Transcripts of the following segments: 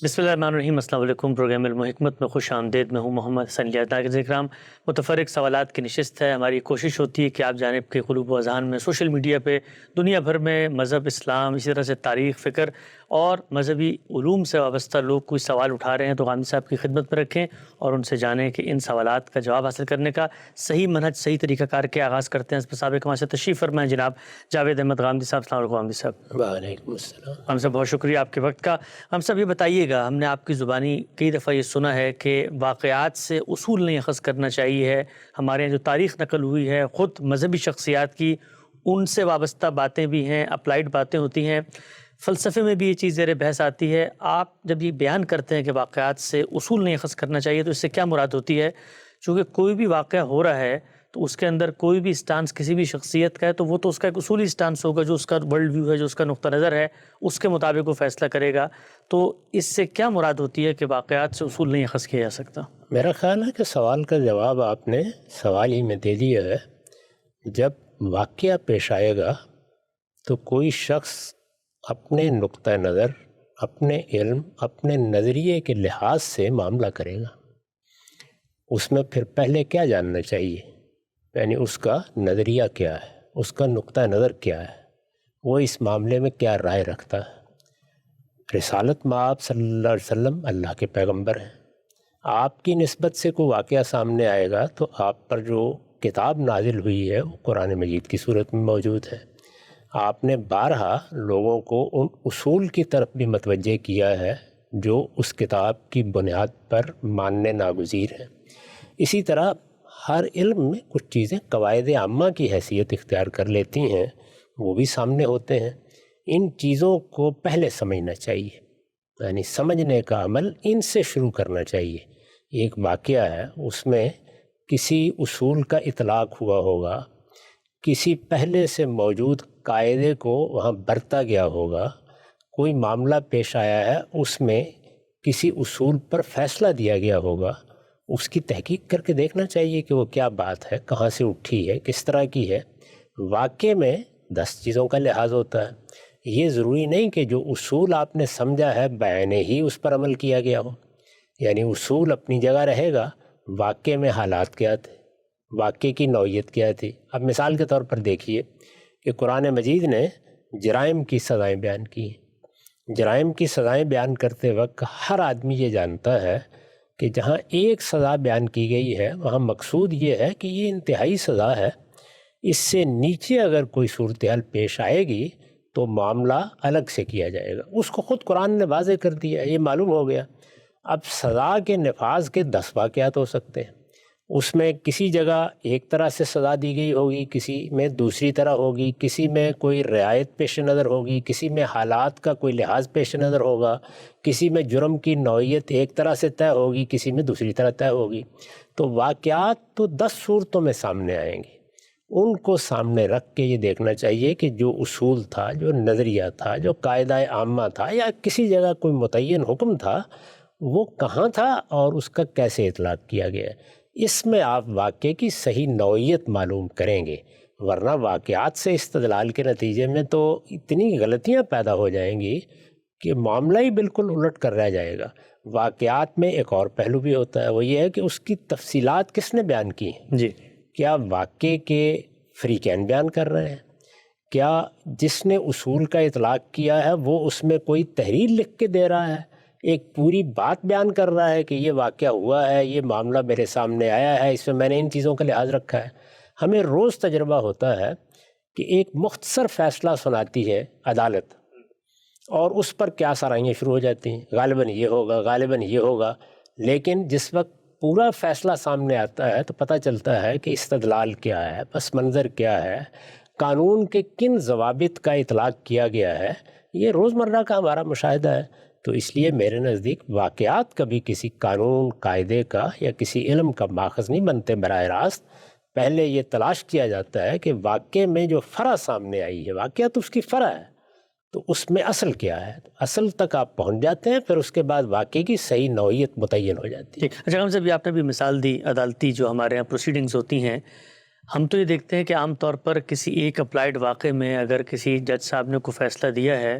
بسم اللہ الرحمن الرحیم۔ السلام علیکم۔ پروگرام علم و حکمت میں خوش آمدید۔ میں ہوں محمد حسن الیاس۔ ناظرین اکرام، متفرق سوالات کی نشست ہے۔ ہماری کوشش ہوتی ہے کہ آپ جانب کے قلوب و اذہان میں سوشل میڈیا پہ دنیا بھر میں مذہب، اسلام، اسی طرح سے تاریخ، فکر اور مذہبی علوم سے وابستہ لوگ کوئی سوال اٹھا رہے ہیں تو غامدی صاحب کی خدمت میں رکھیں اور ان سے جانیں کہ ان سوالات کا جواب حاصل کرنے کا صحیح منہج، صحیح طریقہ کار کے آغاز کرتے ہیں۔ اس پر سابق وہاں سے تشریف فرمائیں جناب جاوید احمد غامدی صاحب۔ السلام علیکم غامدی صاحب۔ وعلیکم السلام۔ ہم سب بہت شکریہ آپ کے وقت کا۔ ہم سب یہ بتائیے گا، ہم نے آپ کی زبانی کئی دفعہ یہ سنا ہے کہ واقعات سے اصول نہیں اخذ کرنا چاہیے ہے۔ ہمارے یہاں جو تاریخ نقل ہوئی ہے خود مذہبی شخصیات کی، ان سے وابستہ باتیں بھی ہیں، اپلائیڈ باتیں ہوتی ہیں، فلسفے میں بھی یہ چیز زیر بحث آتی ہے۔ آپ جب یہ بیان کرتے ہیں کہ واقعات سے اصول نہیں اخذ کرنا چاہیے تو اس سے کیا مراد ہوتی ہے؟ چونکہ کوئی بھی واقعہ ہو رہا ہے تو اس کے اندر کوئی بھی اسٹانس کسی بھی شخصیت کا ہے تو وہ تو اس کا ایک اصولی اسٹانس ہوگا، جو اس کا ورلڈ ویو ہے، جو اس کا نقطہ نظر ہے، اس کے مطابق وہ فیصلہ کرے گا۔ تو اس سے کیا مراد ہوتی ہے کہ واقعات سے اصول نہیں اخذ کیا جا سکتا؟ میرا خیال ہے کہ سوال کا جواب آپ نے سوال ہی میں دے دیا ہے۔ جب واقعہ پیش آئے گا تو کوئی شخص اپنے نقطہ نظر، اپنے علم، اپنے نظریے کے لحاظ سے معاملہ کرے گا۔ اس میں پھر پہلے کیا جاننا چاہیے، یعنی اس کا نظریہ کیا ہے، اس کا نقطہ نظر کیا ہے، وہ اس معاملے میں کیا رائے رکھتا ہے۔ رسالت مآب صلی اللہ علیہ وسلم اللہ کے پیغمبر ہیں۔ آپ کی نسبت سے کوئی واقعہ سامنے آئے گا تو آپ پر جو کتاب نازل ہوئی ہے وہ قرآن مجید کی صورت میں موجود ہے۔ آپ نے بارہا لوگوں کو ان اصول کی طرف بھی متوجہ کیا ہے جو اس کتاب کی بنیاد پر ماننے ناگزیر ہیں۔ اسی طرح ہر علم میں کچھ چیزیں قواعد عامہ کی حیثیت اختیار کر لیتی ہیں، وہ بھی سامنے ہوتے ہیں۔ ان چیزوں کو پہلے سمجھنا چاہیے، یعنی سمجھنے کا عمل ان سے شروع کرنا چاہیے۔ ایک واقعہ ہے، اس میں کسی اصول کا اطلاق ہوا ہوگا، کسی پہلے سے موجود قاعدے کو وہاں برتا گیا ہوگا، کوئی معاملہ پیش آیا ہے، اس میں کسی اصول پر فیصلہ دیا گیا ہوگا، اس کی تحقیق کر کے دیکھنا چاہیے کہ وہ کیا بات ہے، کہاں سے اٹھی ہے، کس طرح کی ہے۔ واقعے میں 10 چیزوں کا لحاظ ہوتا ہے۔ یہ ضروری نہیں کہ جو اصول آپ نے سمجھا ہے بعینے ہی اس پر عمل کیا گیا ہو، یعنی اصول اپنی جگہ رہے گا، واقعے میں حالات کیا تھے، واقعے کی نوعیت کیا تھی۔ اب مثال کے طور پر دیکھیے کہ قرآن مجید نے جرائم کی سزائیں بیان کی ہیں۔ جرائم کی سزائیں بیان کرتے وقت ہر آدمی یہ جانتا ہے کہ جہاں ایک سزا بیان کی گئی ہے وہاں مقصود یہ ہے کہ یہ انتہائی سزا ہے، اس سے نیچے اگر کوئی صورتحال پیش آئے گی تو معاملہ الگ سے کیا جائے گا۔ اس کو خود قرآن نے واضح کر دیا، یہ معلوم ہو گیا۔ اب سزا کے نفاذ کے 10 واقعات ہو سکتے ہیں، اس میں کسی جگہ ایک طرح سے سزا دی گئی ہوگی، کسی میں دوسری طرح ہوگی، کسی میں کوئی رعایت پیش نظر ہوگی، کسی میں حالات کا کوئی لحاظ پیش نظر ہوگا، کسی میں جرم کی نوعیت ایک طرح سے طے ہوگی، کسی میں دوسری طرح طے ہوگی۔ تو واقعات تو 10 صورتوں میں سامنے آئیں گے۔ ان کو سامنے رکھ کے یہ دیکھنا چاہیے کہ جو اصول تھا، جو نظریہ تھا، جو قاعدہ عامہ تھا، یا کسی جگہ کوئی متعین حکم تھا، وہ کہاں تھا اور اس کا کیسے اطلاق کیا گیا ہے۔ اس میں آپ واقعے کی صحیح نوعیت معلوم کریں گے، ورنہ واقعات سے استدلال کے نتیجے میں تو اتنی غلطیاں پیدا ہو جائیں گی کہ معاملہ ہی بالکل الٹ کر رہ جائے گا۔ واقعات میں ایک اور پہلو بھی ہوتا ہے، وہ یہ ہے کہ اس کی تفصیلات کس نے بیان کی ہیں۔ جی، کیا واقعے کے فریقین بیان کر رہے ہیں؟ کیا جس نے اصول کا اطلاق کیا ہے وہ اس میں کوئی تحریر لکھ کے دے رہا ہے، ایک پوری بات بیان کر رہا ہے کہ یہ واقعہ ہوا ہے، یہ معاملہ میرے سامنے آیا ہے، اس میں میں نے ان چیزوں کا لحاظ رکھا ہے۔ ہمیں روز تجربہ ہوتا ہے کہ ایک مختصر فیصلہ سناتی ہے عدالت اور اس پر کیا سرائیاں شروع ہو جاتی ہیں، غالباً یہ ہوگا، غالباً یہ ہوگا، لیکن جس وقت پورا فیصلہ سامنے آتا ہے تو پتہ چلتا ہے کہ استدلال کیا ہے، پس منظر کیا ہے، قانون کے کن ضوابط کا اطلاق کیا گیا ہے۔ یہ روزمرہ کا ہمارا مشاہدہ ہے۔ تو اس لیے میرے نزدیک واقعات کبھی کسی قانون، قاعدے کا یا کسی علم کا ماخذ نہیں بنتے براہ راست۔ پہلے یہ تلاش کیا جاتا ہے کہ واقعے میں جو فرع سامنے آئی ہے، واقعہ تو اس کی فرع ہے، تو اس میں اصل کیا ہے، اصل تک آپ پہنچ جاتے ہیں، پھر اس کے بعد واقعے کی صحیح نوعیت متعین ہو جاتی ہے۔ اچھا ہم سے آپ نے بھی مثال دی عدالتی جو ہمارے یہاں پروسیڈنگز ہوتی ہیں، ہم تو یہ دیکھتے ہیں کہ عام طور پر کسی ایک اپلائیڈ واقعے میں اگر کسی جج صاحب نے کوئی فیصلہ دیا ہے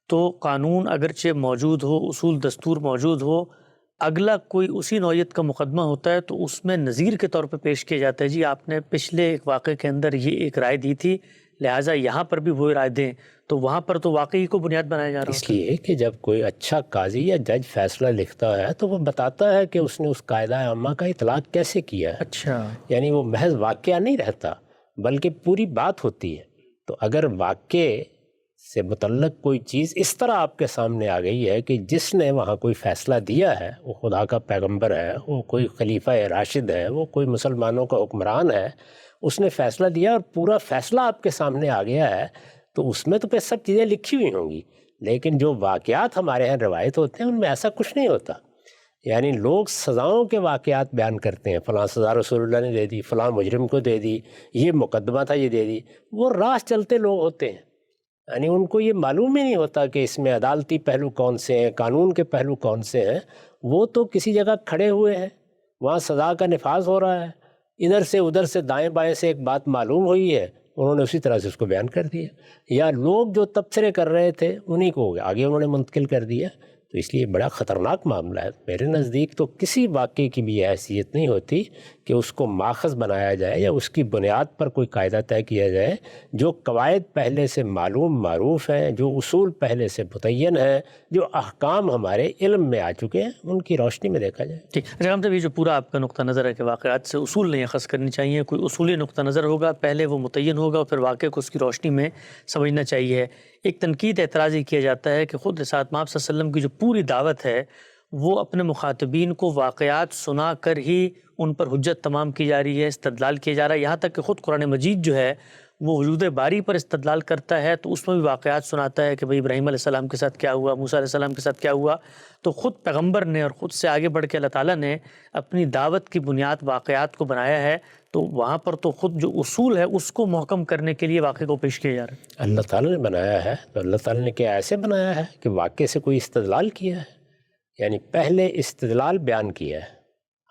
تو قانون اگرچہ موجود ہو، اصول دستور موجود ہو، اگلا کوئی اسی نوعیت کا مقدمہ ہوتا ہے تو اس میں نظیر کے طور پہ پیش کیا جاتا ہے جی آپ نے پچھلے ایک واقعے کے اندر یہ ایک رائے دی تھی، لہٰذا یہاں پر بھی وہی رائے دیں، تو وہاں پر تو واقعی کو بنیاد بنایا جا رہا اس ہوتا ہے۔ لیے کہ جب کوئی اچھا قاضی یا جج فیصلہ لکھتا ہے تو وہ بتاتا ہے کہ اس نے اس قاعدہ عامہ کا اطلاق کیسے کیا ہے، اچھا، یعنی وہ محض واقعہ نہیں رہتا بلکہ پوری بات ہوتی ہے۔ تو اگر واقعے سے متعلق کوئی چیز اس طرح آپ کے سامنے آ گئی ہے کہ جس نے وہاں کوئی فیصلہ دیا ہے، وہ خدا کا پیغمبر ہے، وہ کوئی خلیفہ راشد ہے، وہ کوئی مسلمانوں کا حکمران ہے، اس نے فیصلہ دیا اور پورا فیصلہ آپ کے سامنے آ گیا ہے، تو اس میں تو پھر سب چیزیں لکھی ہوئی ہوں گی۔ لیکن جو واقعات ہمارے یہاں روایت ہوتے ہیں ان میں ایسا کچھ نہیں ہوتا، یعنی لوگ سزاؤں کے واقعات بیان کرتے ہیں، فلاں سزا رسول اللہ نے دے دی، فلاں مجرم کو دے دی، یہ مقدمہ تھا یہ دے دی۔ وہ راہ چلتے لوگ ہوتے ہیں، یعنی ان کو یہ معلوم ہی نہیں ہوتا کہ اس میں عدالتی پہلو کون سے ہیں، قانون کے پہلو کون سے ہیں۔ وہ تو کسی جگہ کھڑے ہوئے ہیں، وہاں سزا کا نفاذ ہو رہا ہے، ادھر سے ادھر سے دائیں بائیں سے ایک بات معلوم ہوئی ہے، انہوں نے اسی طرح سے اس کو بیان کر دیا، یا لوگ جو تبصرے کر رہے تھے انہی کو آگے انہوں نے منتقل کر دیا۔ تو اس لیے بڑا خطرناک معاملہ ہے۔ میرے نزدیک تو کسی واقعے کی بھی حیثیت نہیں ہوتی کہ اس کو ماخذ بنایا جائے یا اس کی بنیاد پر کوئی قاعدہ طے کیا جائے۔ جو قواعد پہلے سے معلوم معروف ہیں، جو اصول پہلے سے متعین ہیں، جو احکام ہمارے علم میں آ چکے ہیں، ان کی روشنی میں دیکھا جائے۔ ٹھیک، اچھا ہم صاحب یہ جو پورا آپ کا نقطہ نظر ہے کہ واقعات سے اصول نہیں اخذ کرنی چاہیے، کوئی اصولی نقطہ نظر ہوگا، پہلے وہ متعین ہوگا اور پھر واقعے کو اس کی روشنی میں سمجھنا چاہیے۔ ایک تنقید اعتراض یہ کیا جاتا ہے کہ خود رسالت مآب صلی اللہ علیہ وسلم کی جو پوری دعوت ہے وہ اپنے مخاطبین کو واقعات سنا کر ہی ان پر حجت تمام کی جا رہی ہے، استدلال کیا جا رہا ہے، یہاں تک کہ خود قرآن مجید جو ہے وہ وجود باری پر استدلال کرتا ہے تو اس میں بھی واقعات سناتا ہے کہ بھئی ابراہیم علیہ السلام کے ساتھ کیا ہوا، موسیٰ علیہ السلام کے ساتھ کیا ہوا۔ تو خود پیغمبر نے اور خود سے آگے بڑھ کے اللہ تعالیٰ نے اپنی دعوت کی بنیاد واقعات کو بنایا ہے، تو وہاں پر تو خود جو اصول ہے اس کو محکم کرنے کے لیے واقعے کو پیش کیا جا رہا ہے۔ اللہ تعالیٰ نے بنایا ہے تو اللہ تعالیٰ نے کیا ایسے بنایا ہے کہ واقعے سے کوئی استدلال کیا ہے؟ یعنی پہلے استدلال بیان کیا ہے۔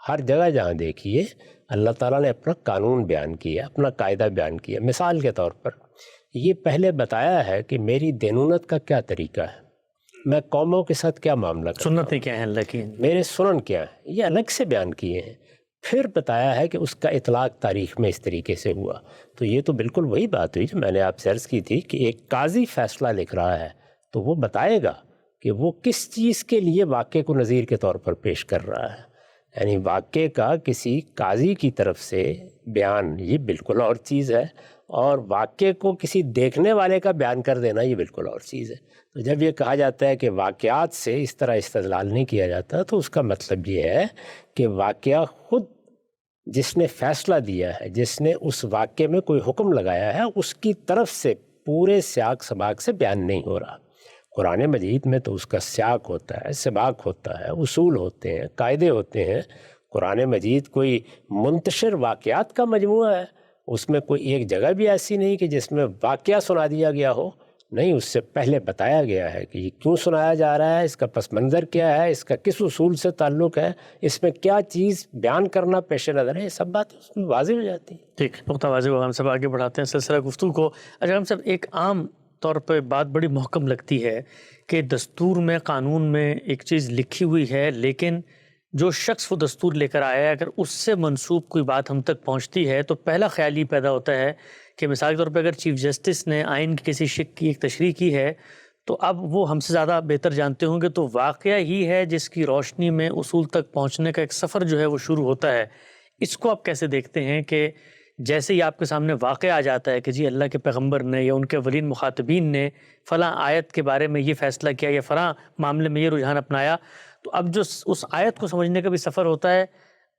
ہر جگہ جہاں دیکھیے اللہ تعالیٰ نے اپنا قانون بیان کیا، اپنا قاعدہ بیان کیا۔ مثال کے طور پر یہ پہلے بتایا ہے کہ میری دینونت کا کیا طریقہ ہے، میں قوموں کے ساتھ کیا معاملہ کرتا ہوں، سنتیں کیا ہیں اللہ کی؟ میرے سنن کیا ہیں، یہ الگ سے بیان کیے ہیں۔ پھر بتایا ہے کہ اس کا اطلاق تاریخ میں اس طریقے سے ہوا۔ تو یہ تو بالکل وہی بات ہوئی جو میں نے آپ سے عرض کی تھی کہ ایک قاضی فیصلہ لکھ رہا ہے تو وہ بتائے گا کہ وہ کس چیز کے لیے واقعے کو نظیر کے طور پر پیش کر رہا ہے۔ یعنی واقعے کا کسی قاضی کی طرف سے بیان یہ بالکل اور چیز ہے، اور واقعے کو کسی دیکھنے والے کا بیان کر دینا یہ بالکل اور چیز ہے۔ تو جب یہ کہا جاتا ہے کہ واقعات سے اس طرح استدلال نہیں کیا جاتا تو اس کا مطلب یہ ہے کہ واقعہ خود جس نے فیصلہ دیا ہے، جس نے اس واقعے میں کوئی حکم لگایا ہے، اس کی طرف سے پورے سیاق سباق سے بیان نہیں ہو رہا۔ قرآن مجید میں تو اس کا سیاق ہوتا ہے، سباق ہوتا ہے، اصول ہوتے ہیں، قاعدے ہوتے ہیں۔ قرآن مجید کوئی منتشر واقعات کا مجموعہ ہے، اس میں کوئی ایک جگہ بھی ایسی نہیں کہ جس میں واقعہ سنا دیا گیا ہو، نہیں، اس سے پہلے بتایا گیا ہے کہ یہ کیوں سنایا جا رہا ہے، اس کا پس منظر کیا ہے، اس کا کس اصول سے تعلق ہے، اس میں کیا چیز بیان کرنا پیش نظر ہے، یہ سب باتیں اس میں واضح ہو جاتی ہیں۔ ٹھیک، نقطہ واضح ہوگا، ہم سب آگے بڑھاتے ہیں سلسلہ گفتگو کو۔ اچھا ہم سب ایک عام طور پہ بات بڑی محکم لگتی ہے کہ دستور میں، قانون میں ایک چیز لکھی ہوئی ہے، لیکن جو شخص وہ دستور لے کر آیا ہے اگر اس سے منسوب کوئی بات ہم تک پہنچتی ہے تو پہلا خیال یہ پیدا ہوتا ہے کہ مثال کے طور پہ اگر چیف جسٹس نے آئین کی کسی شق کی ایک تشریح کی ہے تو اب وہ ہم سے زیادہ بہتر جانتے ہوں گے، تو واقعہ ہی ہے جس کی روشنی میں اصول تک پہنچنے کا ایک سفر جو ہے وہ شروع ہوتا ہے۔ اس کو آپ کیسے دیکھتے ہیں کہ جیسے ہی آپ کے سامنے واقعہ آ جاتا ہے کہ جی اللہ کے پیغمبر نے یا ان کے اولین مخاطبین نے فلاں آیت کے بارے میں یہ فیصلہ کیا یا فلاں معاملے میں یہ رجحان اپنایا، تو اب جو اس آیت کو سمجھنے کا بھی سفر ہوتا ہے،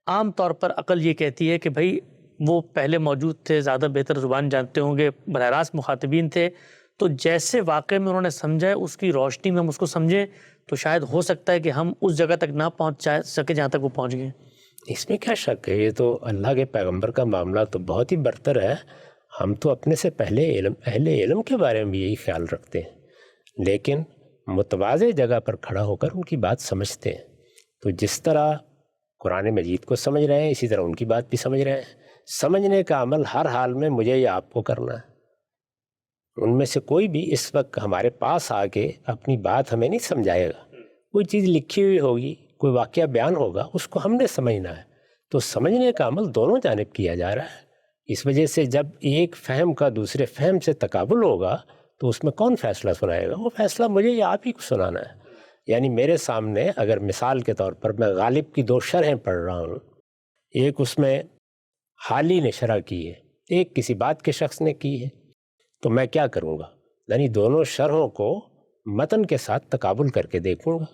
عام طور پر عقل یہ کہتی ہے کہ بھئی وہ پہلے موجود تھے، زیادہ بہتر زبان جانتے ہوں گے، براہ راست مخاطبین تھے، تو جیسے واقعے میں انہوں نے سمجھا ہے اس کی روشنی میں ہم اس کو سمجھیں تو شاید ہو سکتا ہے کہ ہم اس جگہ تک نہ پہنچ سکے جہاں تک وہ پہنچ گئے۔ اس میں کیا شک ہے، یہ تو اللہ کے پیغمبر کا معاملہ تو بہت ہی برتر ہے۔ ہم تو اپنے سے پہلے اہل علم کے بارے میں بھی یہی خیال رکھتے ہیں، لیکن متواضع جگہ پر کھڑا ہو کر ان کی بات سمجھتے ہیں۔ تو جس طرح قرآن مجید کو سمجھ رہے ہیں اسی طرح ان کی بات بھی سمجھ رہے ہیں۔ سمجھنے کا عمل ہر حال میں مجھے یا آپ کو کرنا ہے۔ ان میں سے کوئی بھی اس وقت ہمارے پاس آ کے اپنی بات ہمیں نہیں سمجھائے گا. کوئی چیز لکھی ہوئی ہوگی، کوئی واقعہ بیان ہوگا، اس کو ہم نے سمجھنا ہے. تو سمجھنے کا عمل دونوں جانب کیا جا رہا ہے. اس وجہ سے جب ایک فہم کا دوسرے فہم سے تقابل ہوگا تو اس میں کون فیصلہ سنائے گا؟ وہ فیصلہ مجھے یا آپ ہی کو سنانا ہے. یعنی میرے سامنے اگر مثال کے طور پر میں غالب کی 2 شرحیں پڑھ رہا ہوں، ایک اس میں حالی نے شرح کی ہے، ایک کسی بات کے شخص نے کی ہے، تو میں کیا کروں گا؟ یعنی دونوں شرحوں کو متن کے ساتھ تقابل کر کے دیکھوں گا.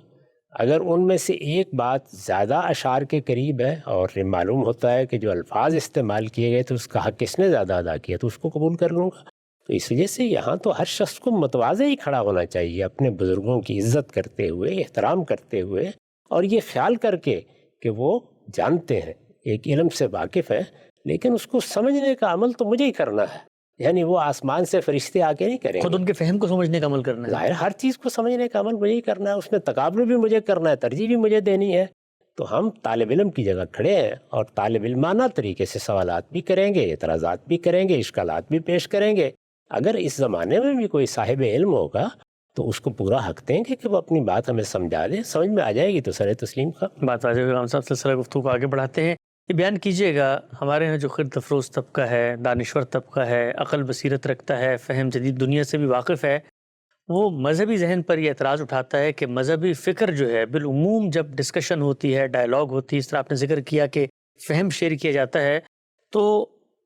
اگر ان میں سے ایک بات زیادہ اشعار کے قریب ہے اور یہ معلوم ہوتا ہے کہ جو الفاظ استعمال کیے گئے تو اس کا حق کس نے زیادہ ادا کیا، تو اس کو قبول کر لوں گا. تو اس وجہ سے یہاں تو ہر شخص کو متواضع ہی کھڑا ہونا چاہیے، اپنے بزرگوں کی عزت کرتے ہوئے، احترام کرتے ہوئے، اور یہ خیال کر کے کہ وہ جانتے ہیں، ایک علم سے واقف ہے، لیکن اس کو سمجھنے کا عمل تو مجھے ہی کرنا ہے. یعنی وہ آسمان سے فرشتے آ کے نہیں کریں گے. خود ان کے فہم کو سمجھنے کا عمل کرنا ہے. ظاہر ہر چیز کو سمجھنے کا عمل مجھے ہی کرنا ہے، اس میں تقابل بھی مجھے کرنا ہے، ترجیح بھی مجھے دینی ہے. تو ہم طالب علم کی جگہ کھڑے ہیں اور طالب علمانہ طریقے سے سوالات بھی کریں گے، اعتراضات بھی کریں گے، اشکالات بھی پیش کریں گے. اگر اس زمانے میں بھی کوئی صاحب علم ہوگا تو اس کو پورا حق دیں گے کہ وہ اپنی بات ہمیں سمجھا دے. سمجھ میں آ جائے گی تو سر تسلیم کا بات. واجب امام صاحب سلسلہ گفتگو کو آگے بڑھاتے ہیں. یہ بیان کیجیے گا، ہمارے یہاں جو خرد افروز طبقہ ہے، دانشور طبقہ ہے، عقل بصیرت رکھتا ہے، فہم جدید دنیا سے بھی واقف ہے، وہ مذہبی ذہن پر یہ اعتراض اٹھاتا ہے کہ مذہبی فکر جو ہے بالعموم جب ڈسکشن ہوتی ہے، ڈائلاگ ہوتی ہے، اس طرح آپ نے ذکر کیا کہ فہم شیئر کیا جاتا ہے، تو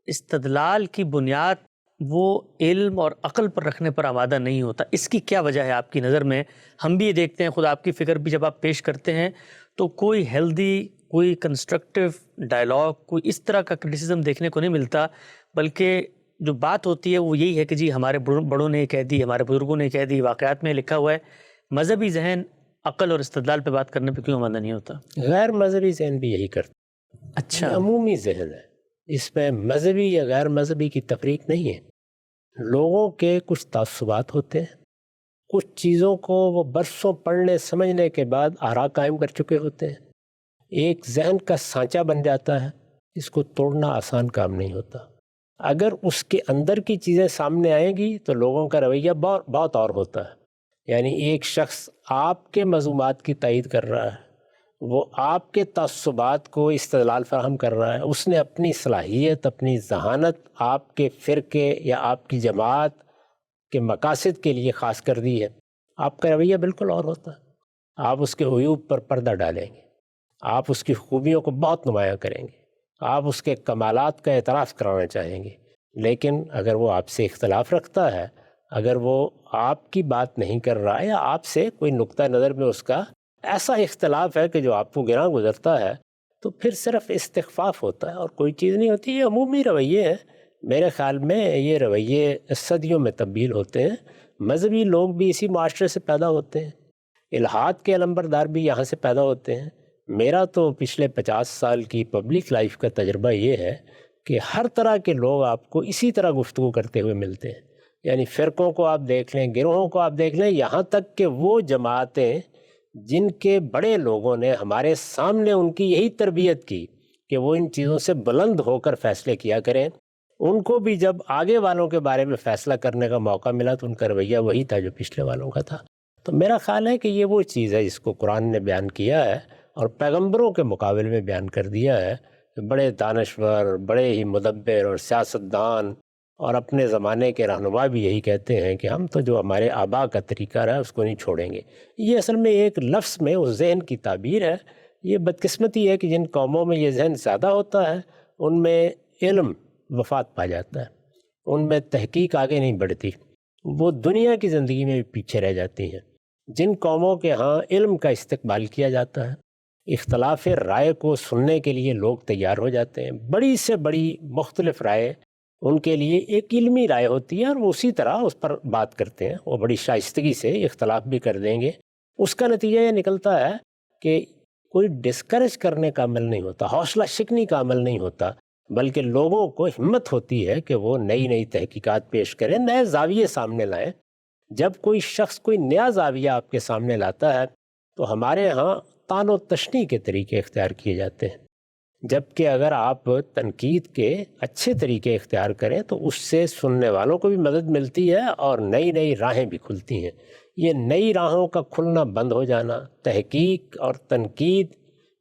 استدلال کی بنیاد وہ علم اور عقل پر رکھنے پر آمادہ نہیں ہوتا. اس کی کیا وجہ ہے آپ کی نظر میں؟ ہم بھی یہ دیکھتے ہیں، خود آپ کی فکر بھی جب آپ پیش کرتے ہیں تو کوئی ہیلدی، کوئی کنسٹرکٹیو ڈائلاگ، کوئی اس طرح کا کرٹیسزم دیکھنے کو نہیں ملتا، بلکہ جو بات ہوتی ہے وہ یہی ہے کہ جی ہمارے بڑوں نے کہہ دی، ہمارے بزرگوں نے کہہ دی، واقعات میں لکھا ہوا ہے. مذہبی ذہن عقل اور استدلال پہ بات کرنے پہ کیوں آمادہ نہیں ہوتا؟ غیر مذہبی ذہن بھی یہی کرتا. اچھا، عمومی ذہن ہے، اس میں مذہبی یا غیر مذہبی کی تفریق نہیں ہے. لوگوں کے کچھ تعصبات ہوتے ہیں، کچھ چیزوں کو وہ برسوں پڑھنے سمجھنے کے بعد آراء قائم کر چکے ہوتے ہیں. ایک ذہن کا سانچہ بن جاتا ہے، اس کو توڑنا آسان کام نہیں ہوتا. اگر اس کے اندر کی چیزیں سامنے آئیں گی تو لوگوں کا رویہ بہت اور ہوتا ہے. یعنی ایک شخص آپ کے مضمومات کی تائید کر رہا ہے، وہ آپ کے تعصبات کو استدلال فراہم کر رہا ہے، اس نے اپنی صلاحیت، اپنی ذہانت آپ کے فرقے یا آپ کی جماعت کے مقاصد کے لیے خاص کر دی ہے. آپ کا رویہ بالکل اور ہوتا ہے. آپ اس کے عیوب پر پردہ ڈالیں گے، آپ اس کی خوبیوں کو بہت نمایاں کریں گے، آپ اس کے کمالات کا اعتراف کرانا چاہیں گے. لیکن اگر وہ آپ سے اختلاف رکھتا ہے، اگر وہ آپ کی بات نہیں کر رہا ہے یا آپ سے کوئی نقطہ نظر میں اس کا ایسا اختلاف ہے کہ جو آپ کو گراں گزرتا ہے، تو پھر صرف استخفاف ہوتا ہے اور کوئی چیز نہیں ہوتی. یہ عمومی رویے ہیں. میرے خیال میں یہ رویے صدیوں میں تبدیل ہوتے ہیں. مذہبی لوگ بھی اسی معاشرے سے پیدا ہوتے ہیں، الحاد کے علمبردار بھی یہاں سے پیدا ہوتے ہیں. میرا تو پچھلے 50 سال کی پبلک لائف کا تجربہ یہ ہے کہ ہر طرح کے لوگ آپ کو اسی طرح گفتگو کرتے ہوئے ملتے ہیں. یعنی فرقوں کو آپ دیکھ لیں، گروہوں کو آپ دیکھ لیں، یہاں تک کہ وہ جماعتیں جن کے بڑے لوگوں نے ہمارے سامنے ان کی یہی تربیت کی کہ وہ ان چیزوں سے بلند ہو کر فیصلے کیا کریں، ان کو بھی جب آگے والوں کے بارے میں فیصلہ کرنے کا موقع ملا تو ان کا رویہ وہی تھا جو پچھلے والوں کا تھا. تو میرا خیال ہے کہ یہ وہ چیز ہے جس کو قرآن نے بیان کیا ہے اور پیغمبروں کے مقابلے میں بیان کر دیا ہے. بڑے دانشور، بڑے ہی مدبر اور سیاستدان اور اپنے زمانے کے رہنما بھی یہی کہتے ہیں کہ ہم تو جو ہمارے آبا کا طریقہ رہا اس کو نہیں چھوڑیں گے. یہ اصل میں ایک لفظ میں اس ذہن کی تعبیر ہے. یہ بدقسمتی ہے کہ جن قوموں میں یہ ذہن زیادہ ہوتا ہے ان میں علم وفات پا جاتا ہے، ان میں تحقیق آگے نہیں بڑھتی، وہ دنیا کی زندگی میں بھی پیچھے رہ جاتی ہیں. جن قوموں کے ہاں علم کا استقبال کیا جاتا ہے، اختلاف رائے کو سننے کے لیے لوگ تیار ہو جاتے ہیں. بڑی سے بڑی مختلف رائے ان کے لیے ایک علمی رائے ہوتی ہے اور وہ اسی طرح اس پر بات کرتے ہیں. وہ بڑی شائستگی سے اختلاف بھی کر دیں گے. اس کا نتیجہ یہ نکلتا ہے کہ کوئی ڈسکریج کرنے کا عمل نہیں ہوتا، حوصلہ شکنی کا عمل نہیں ہوتا، بلکہ لوگوں کو ہمت ہوتی ہے کہ وہ نئی تحقیقات پیش کریں، نئے زاویے سامنے لائیں. جب کوئی شخص کوئی نیا زاویہ آپ کے سامنے لاتا ہے تو ہمارے ہاں طعن و تشنیع کے طریقے اختیار کیے جاتے ہیں. جبکہ اگر آپ تنقید کے اچھے طریقے اختیار کریں تو اس سے سننے والوں کو بھی مدد ملتی ہے اور نئی نئی راہیں بھی کھلتی ہیں۔ یہ نئی راہوں کا کھلنا بند ہو جانا، تحقیق اور تنقید،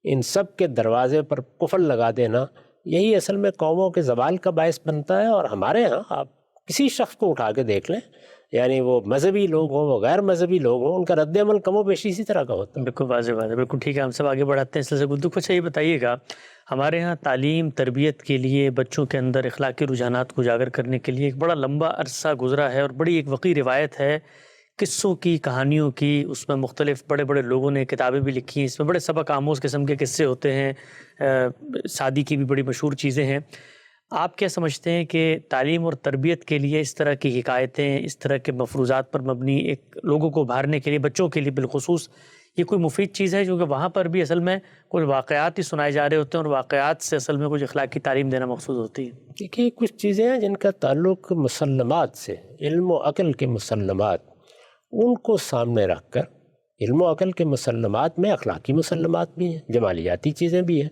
ان سب کے دروازے پر قفل لگا دینا، یہی اصل میں قوموں کے زوال کا باعث بنتا ہے۔ اور ہمارے ہاں آپ کسی شخص کو اٹھا کے دیکھ لیں، یعنی وہ مذہبی لوگ ہوں، وہ غیر مذہبی لوگ ہوں، ان کا رد عمل کم و بیش اسی طرح کا ہوتا ہے۔ بالکل واضح بات ہے، بالکل ٹھیک ہے، ہم سب آگے بڑھاتے ہیں اس سلسلے گفتگو کو۔ اچھا یہ بتائیے گا، ہمارے ہاں تعلیم تربیت کے لیے بچوں کے اندر اخلاقی رجحانات کو اجاگر کرنے کے لیے ایک بڑا لمبا عرصہ گزرا ہے اور بڑی ایک وقی روایت ہے قصوں کی، کہانیوں کی، اس میں مختلف بڑے بڑے لوگوں نے کتابیں بھی لکھی ہیں، اس میں بڑے سبق آموز قسم کے قصے ہوتے ہیں، سعدی کی بھی بڑی مشہور چیزیں ہیں۔ آپ کیا سمجھتے ہیں کہ تعلیم اور تربیت کے لیے اس طرح کی حکایتیں، اس طرح کے مفروضات پر مبنی ایک لوگوں کو ابھارنے کے لیے، بچوں کے لیے بالخصوص، یہ کوئی مفید چیز ہے؟ جو کہ وہاں پر بھی اصل میں کچھ واقعات ہی سنائے جا رہے ہوتے ہیں اور واقعات سے اصل میں کچھ اخلاقی تعلیم دینا مقصود ہوتی ہے۔ دیکھیے کچھ چیزیں ہیں جن کا تعلق مسلمات سے، علم و عقل کے مسلمات، ان کو سامنے رکھ کر، علم و عقل کے مسلمات میں اخلاقی مسلمات بھی ہیں، جمالیاتی چیزیں بھی ہیں،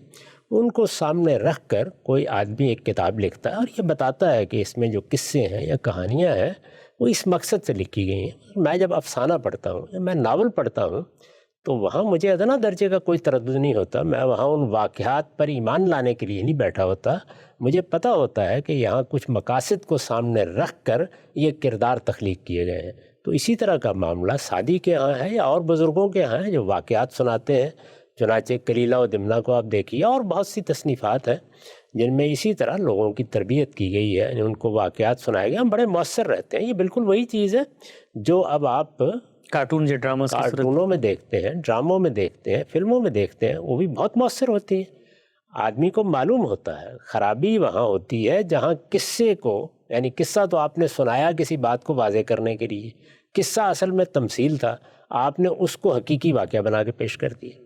ان کو سامنے رکھ کر کوئی آدمی ایک کتاب لکھتا ہے اور یہ بتاتا ہے کہ اس میں جو قصے ہیں یا کہانیاں ہیں وہ اس مقصد سے لکھی گئی ہیں۔ میں جب افسانہ پڑھتا ہوں یا میں ناول پڑھتا ہوں تو وہاں مجھے ادنا درجے کا کوئی تردد نہیں ہوتا، میں وہاں ان واقعات پر ایمان لانے کے لیے نہیں بیٹھا ہوتا، مجھے پتہ ہوتا ہے کہ یہاں کچھ مقاصد کو سامنے رکھ کر یہ کردار تخلیق کیے گئے ہیں۔ تو اسی طرح کا معاملہ سعدی کے ہاں ہے یا اور بزرگوں کے ہاں ہے جو واقعات سناتے ہیں۔ چنانچہ کلیلہ و دمنہ کو آپ دیکھیے، اور بہت سی تصنیفات ہیں جن میں اسی طرح لوگوں کی تربیت کی گئی ہے، یعنی ان کو واقعات سنائے گئے، ہم بڑے مؤثر رہتے ہیں۔ یہ بالکل وہی چیز ہے جو اب آپ کارٹون یا ڈراماز کی صورت کارٹونوں میں دیکھتے ہیں، ڈراموں میں دیکھتے ہیں، فلموں میں دیکھتے ہیں، وہ بھی بہت مؤثر ہوتی ہیں۔ آدمی کو معلوم ہوتا ہے خرابی وہاں ہوتی ہے جہاں قصے کو، یعنی قصہ تو آپ نے سنایا کسی بات کو واضح کرنے کے لیے، قصہ اصل میں تمثیل تھا، آپ نے اس کو حقیقی واقعہ بنا کے پیش کر دیا،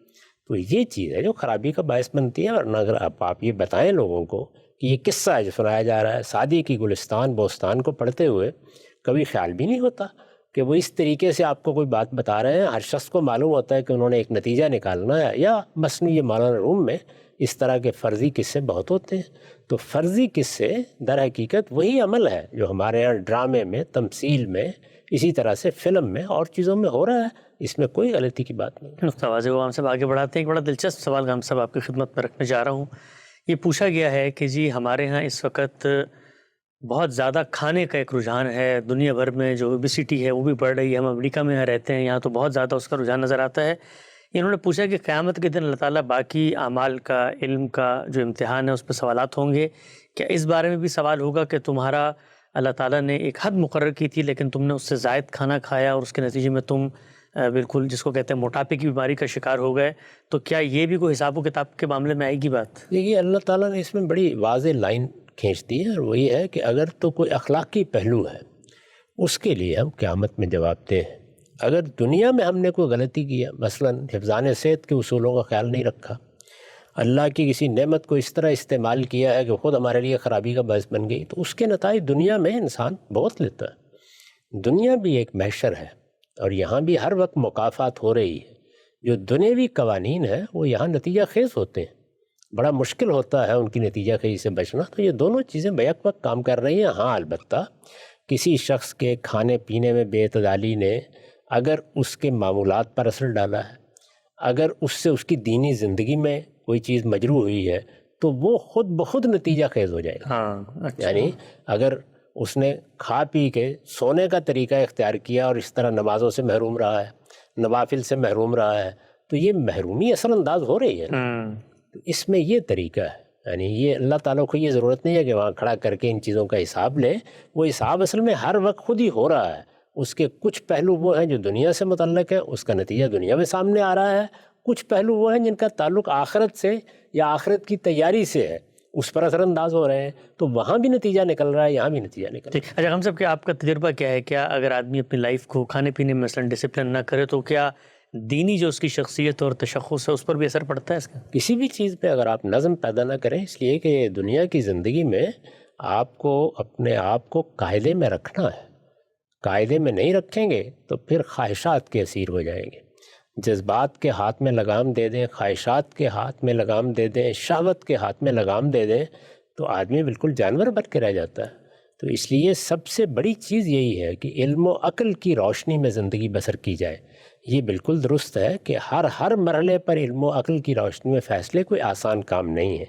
تو یہ چیز ہے جو خرابی کا باعث بنتی ہے۔ ورنہ اگر آپ یہ بتائیں لوگوں کو کہ یہ قصہ ہے جو سنایا جا رہا ہے، سعدی کی گلستان بوستان کو پڑھتے ہوئے کبھی خیال بھی نہیں ہوتا کہ وہ اس طریقے سے آپ کو کوئی بات بتا رہے ہیں۔ ہر شخص کو معلوم ہوتا ہے کہ انہوں نے ایک نتیجہ نکالنا ہے، یا مثلا یہ مولانا روم میں اس طرح کے فرضی قصے بہت ہوتے ہیں۔ تو فرضی قصے در حقیقت وہی عمل ہے جو ہمارے یہاں ڈرامے میں، تمثیل میں، اسی طرح سے فلم میں اور چیزوں میں ہو رہا ہے، اس میں کوئی غلطی کی بات نہیں۔ نقطہ واضح ہوا، ہم سب آگے بڑھاتے ہیں۔ ایک بڑا دلچسپ سوال ہم سب آپ کی خدمت میں رکھنے جا رہا ہوں۔ یہ پوچھا گیا ہے کہ جی ہمارے ہاں اس وقت بہت زیادہ کھانے کا ایک رجحان ہے، دنیا بھر میں جو اوبیسٹی ہے وہ بھی بڑھ رہی ہے، ہم امریکہ میں رہتے ہیں، یہاں تو بہت زیادہ اس کا رجحان نظر آتا ہے۔ انہوں نے پوچھا کہ قیامت کے دن اللہ تعالیٰ باقی اعمال کا، علم کا جو امتحان ہے اس پہ سوالات ہوں گے، کیا اس بارے میں بھی سوال ہوگا کہ تمہارا اللہ تعالیٰ نے ایک حد مقرر کی تھی لیکن تم نے اس سے زائد کھانا کھایا اور اس کے نتیجے میں تم بالکل جس کو کہتے ہیں موٹاپے کی بیماری کا شکار ہو گئے، تو کیا یہ بھی کوئی حساب و کتاب کے معاملے میں آئے گی بات؟ دیکھیے اللہ تعالیٰ نے اس میں بڑی واضح لائن کھینچ دی ہے، اور وہ یہ ہے کہ اگر تو کوئی اخلاقی پہلو ہے اس کے لیے ہم قیامت میں جواب دیں۔ اگر دنیا میں ہم نے کوئی غلطی کیا، مثلا حفظان صحت کے اصولوں کا خیال نہیں رکھا، اللہ کی کسی نعمت کو اس طرح استعمال کیا ہے کہ خود ہمارے لیے خرابی کا باعث بن گئی، تو اس کے نتائج دنیا میں انسان بہت لیتا ہے۔ دنیا بھی ایک محشر ہے اور یہاں بھی ہر وقت مکافات ہو رہی ہے۔ جو دنیوی قوانین ہیں وہ یہاں نتیجہ خیز ہوتے ہیں، بڑا مشکل ہوتا ہے ان کی نتیجہ خیزی سے بچنا، تو یہ دونوں چیزیں بیک وقت کام کر رہی ہیں۔ ہاں البتہ کسی شخص کے کھانے پینے میں بے اعتدالی نے اگر اس کے معمولات پر اثر ڈالا ہے، اگر اس سے اس کی دینی زندگی میں کوئی چیز مجروح ہوئی ہے، تو وہ خود بخود نتیجہ خیز ہو جائے گا۔ اچھا۔ یعنی اگر اس نے کھا پی کے سونے کا طریقہ اختیار کیا اور اس طرح نمازوں سے محروم رہا ہے، نوافل سے محروم رہا ہے، تو یہ محرومی اثر انداز ہو رہی ہے۔ تو اس میں یہ طریقہ ہے، یعنی یہ اللہ تعالیٰ کو یہ ضرورت نہیں ہے کہ وہاں کھڑا کر کے ان چیزوں کا حساب لے، وہ حساب اصل میں ہر وقت خود ہی ہو رہا ہے۔ اس کے کچھ پہلو وہ ہیں جو دنیا سے متعلق ہے، اس کا نتیجہ دنیا میں سامنے آ رہا ہے، کچھ پہلو وہ ہیں جن کا تعلق آخرت سے یا آخرت کی تیاری سے ہے، اس پر اثر انداز ہو رہے ہیں، تو وہاں بھی نتیجہ نکل رہا ہے، یہاں بھی نتیجہ نکل رہا ہے۔ اچھا ہم سب کے آپ کا تجربہ کیا ہے؟ کیا اگر آدمی اپنی لائف کو کھانے پینے میں مثلا ڈسپلن نہ کرے تو کیا دینی جو اس کی شخصیت اور تشخص ہے اس پر بھی اثر پڑتا ہے اس کا؟ کسی بھی چیز پہ اگر آپ نظم پیدا نہ کریں، اس لیے کہ دنیا کی زندگی میں آپ کو اپنے آپ کو قاعدے میں رکھنا ہے، قاعدے میں نہیں رکھیں گے تو پھر خواہشات کے اسیر ہو جائیں گے۔ جذبات کے ہاتھ میں لگام دے دیں، خواہشات کے ہاتھ میں لگام دے دیں، شہوت کے ہاتھ میں لگام دے دیں تو آدمی بالکل جانور بن کے رہ جاتا ہے۔ تو اس لیے سب سے بڑی چیز یہی ہے کہ علم و عقل کی روشنی میں زندگی بسر کی جائے۔ یہ بالکل درست ہے کہ ہر مرحلے پر علم و عقل کی روشنی میں فیصلے کوئی آسان کام نہیں ہے۔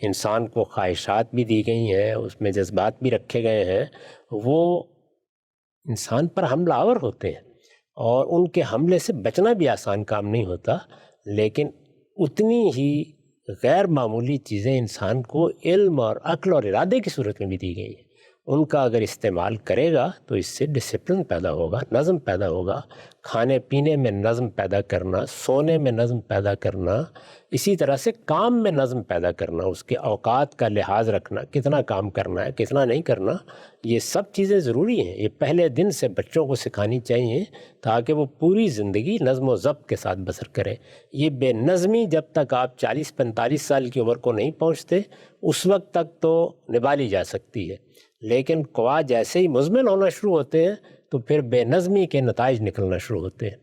انسان کو خواہشات بھی دی گئی ہیں، اس میں جذبات بھی رکھے گئے ہیں، وہ انسان پر حملہ آور ہوتے ہیں اور ان کے حملے سے بچنا بھی آسان کام نہیں ہوتا، لیکن اتنی ہی غیر معمولی چیزیں انسان کو علم اور عقل اور ارادے کی صورت میں بھی دی گئی ہیں۔ ان کا اگر استعمال کرے گا تو اس سے ڈسپلن پیدا ہوگا، نظم پیدا ہوگا، کھانے پینے میں نظم پیدا کرنا، سونے میں نظم پیدا کرنا، اسی طرح سے کام میں نظم پیدا کرنا، اس کے اوقات کا لحاظ رکھنا، کتنا کام کرنا ہے کتنا نہیں کرنا، یہ سب چیزیں ضروری ہیں۔ یہ پہلے دن سے بچوں کو سکھانی چاہیے تاکہ وہ پوری زندگی نظم و ضبط کے ساتھ بسر کریں۔ یہ بے نظمی جب تک آپ 40-45 سال کی عمر کو نہیں پہنچتے اس وقت تک تو نبھا لی جا سکتی ہے، لیکن قوا جیسے ہی مزمن ہونا شروع ہوتے ہیں تو پھر بے نظمی کے نتائج نکلنا شروع ہوتے ہیں۔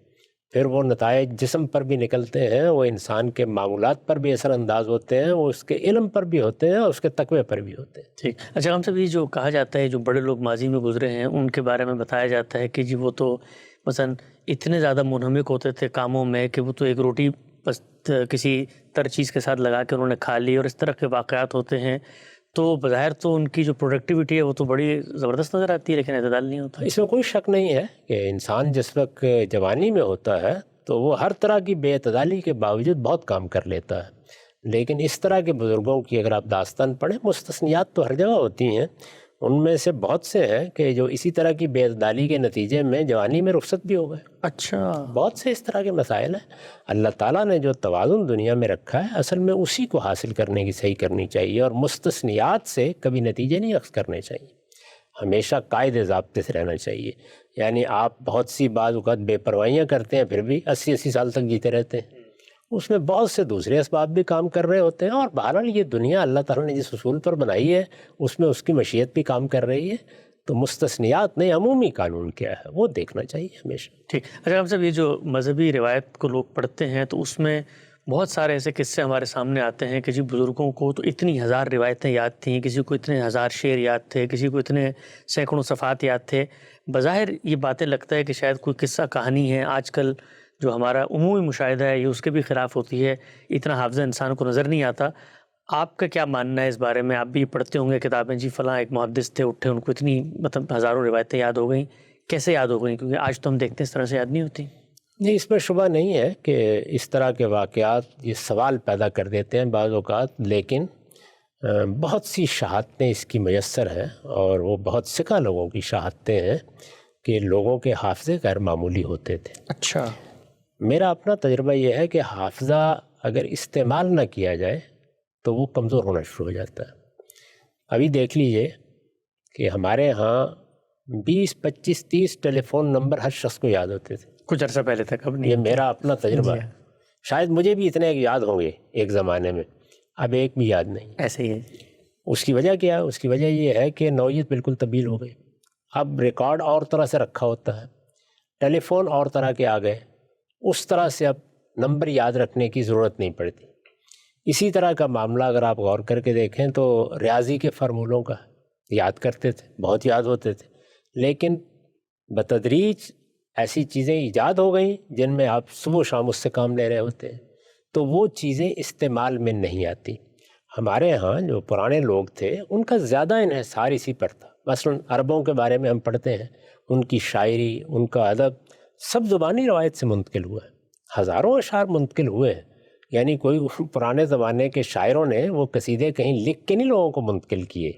پھر وہ نتائج جسم پر بھی نکلتے ہیں، وہ انسان کے معمولات پر بھی اثر انداز ہوتے ہیں، وہ اس کے علم پر بھی ہوتے ہیں اور اس کے تقوی پر بھی ہوتے ہیں۔ ٹھیک، اچھا ہم سب یہ جو کہا جاتا ہے جو بڑے لوگ ماضی میں گزرے ہیں ان کے بارے میں بتایا جاتا ہے کہ جی وہ تو مثلا اتنے زیادہ منہمک ہوتے تھے کاموں میں کہ وہ تو ایک روٹی بس کسی تر چیز کے ساتھ لگا کے انہوں نے کھا لی، اور اس طرح کے واقعات ہوتے ہیں۔ تو بظاہر تو ان کی جو پروڈکٹیوٹی ہے وہ تو بڑی زبردست نظر آتی ہے، لیکن اعتدال نہیں ہوتا۔ اس میں کوئی شک نہیں ہے کہ انسان جس وقت جوانی میں ہوتا ہے تو وہ ہر طرح کی بے اعتدالی کے باوجود بہت کام کر لیتا ہے، لیکن اس طرح کے بزرگوں کی اگر آپ داستان پڑھیں، مستثنیات تو ہر جگہ ہوتی ہیں، ان میں سے بہت سے ہیں کہ جو اسی طرح کی بے اعتدالی کے نتیجے میں جوانی میں رخصت بھی ہو گئے۔ اچھا، بہت سے اس طرح کے مسائل ہیں۔ اللہ تعالیٰ نے جو توازن دنیا میں رکھا ہے اصل میں اسی کو حاصل کرنے کی صحیح کرنی چاہیے، اور مستثنیات سے کبھی نتیجے نہیں اخذ کرنے چاہیے، ہمیشہ قاعدے ضابطے سے رہنا چاہیے۔ یعنی آپ بہت سی بعض اوقات بے پروائیاں کرتے ہیں پھر بھی 80 سال تک جیتے رہتے ہیں، اس میں بہت سے دوسرے اسباب بھی کام کر رہے ہوتے ہیں، اور بہرحال یہ دنیا اللہ تعالیٰ نے جس اصول پر بنائی ہے اس میں اس کی مشیت بھی کام کر رہی ہے، تو مستثنیات نہیں، عمومی قانون کیا ہے وہ دیکھنا چاہیے ہمیشہ۔ ٹھیک، اچھا ہم سب یہ جو مذہبی روایت کو لوگ پڑھتے ہیں تو اس میں بہت سارے ایسے قصے ہمارے سامنے آتے ہیں کہ جی بزرگوں کو تو اتنی ہزار روایتیں یاد تھیں، کسی کو اتنے ہزار شعر یاد تھے، کسی کو اتنے سینکڑوں صفحات یاد تھے۔ بظاہر یہ باتیں لگتا ہے کہ شاید کوئی قصہ کہانی ہے، آج کل جو ہمارا عمومی مشاہدہ ہے یہ اس کے بھی خلاف ہوتی ہے، اتنا حافظہ انسان کو نظر نہیں آتا۔ آپ کا کیا ماننا ہے اس بارے میں؟ آپ بھی پڑھتے ہوں گے کتابیں، جی فلاں ایک محدث تھے، اٹھے ان کو اتنی ہزاروں روایتیں یاد ہو گئیں، کیسے یاد ہو گئیں؟ کیونکہ آج تو ہم دیکھتے ہیں اس طرح سے یاد نہیں ہوتی۔ نہیں، اس میں شبہ نہیں ہے کہ اس طرح کے واقعات یہ سوال پیدا کر دیتے ہیں بعض اوقات، لیکن بہت سی شہادتیں اس کی میسر ہیں، اور وہ بہت سکہ لوگوں کی شہادتیں ہیں کہ لوگوں کے حافظے غیر معمولی ہوتے تھے۔ اچھا، میرا اپنا تجربہ یہ ہے کہ حافظہ اگر استعمال نہ کیا جائے تو وہ کمزور ہونا شروع ہو جاتا ہے۔ ابھی دیکھ لیجئے کہ ہمارے ہاں 20-25-30 ٹیلی فون نمبر ہر شخص کو یاد ہوتے تھے کچھ عرصہ پہلے تک، اب نہیں۔ یہ میرا اپنا تجربہ ہے، شاید مجھے بھی اتنے یاد ہوں گے ایک زمانے میں، اب ایک بھی یاد نہیں۔ ایسے ہی ہے۔ اس کی وجہ کیا ہے؟ اس کی وجہ یہ ہے کہ نوعیت بالکل تبدیل ہو گئی، اب ریکارڈ اور طرح سے رکھا ہوتا ہے، ٹیلی فون اور طرح کے آ گئے، اس طرح سے اب نمبر یاد رکھنے کی ضرورت نہیں پڑتی۔ اسی طرح کا معاملہ اگر آپ غور کر کے دیکھیں تو ریاضی کے فارمولوں کا یاد کرتے تھے، بہت یاد ہوتے تھے، لیکن بتدریج ایسی چیزیں ایجاد ہو گئیں جن میں آپ صبح و شام اس سے کام لے رہے ہوتے ہیں، تو وہ چیزیں استعمال میں نہیں آتی۔ ہمارے ہاں جو پرانے لوگ تھے ان کا زیادہ انحصار اسی پر تھا۔ مثلاً عربوں کے بارے میں ہم پڑھتے ہیں، ان کی شاعری، ان کا ادب سب زبانی روایت سے منتقل ہوا ہے، ہزاروں اشعار منتقل ہوئے ہیں، یعنی کوئی پرانے زمانے کے شاعروں نے وہ قصیدے کہیں لکھ کے نہیں لوگوں کو منتقل کیے،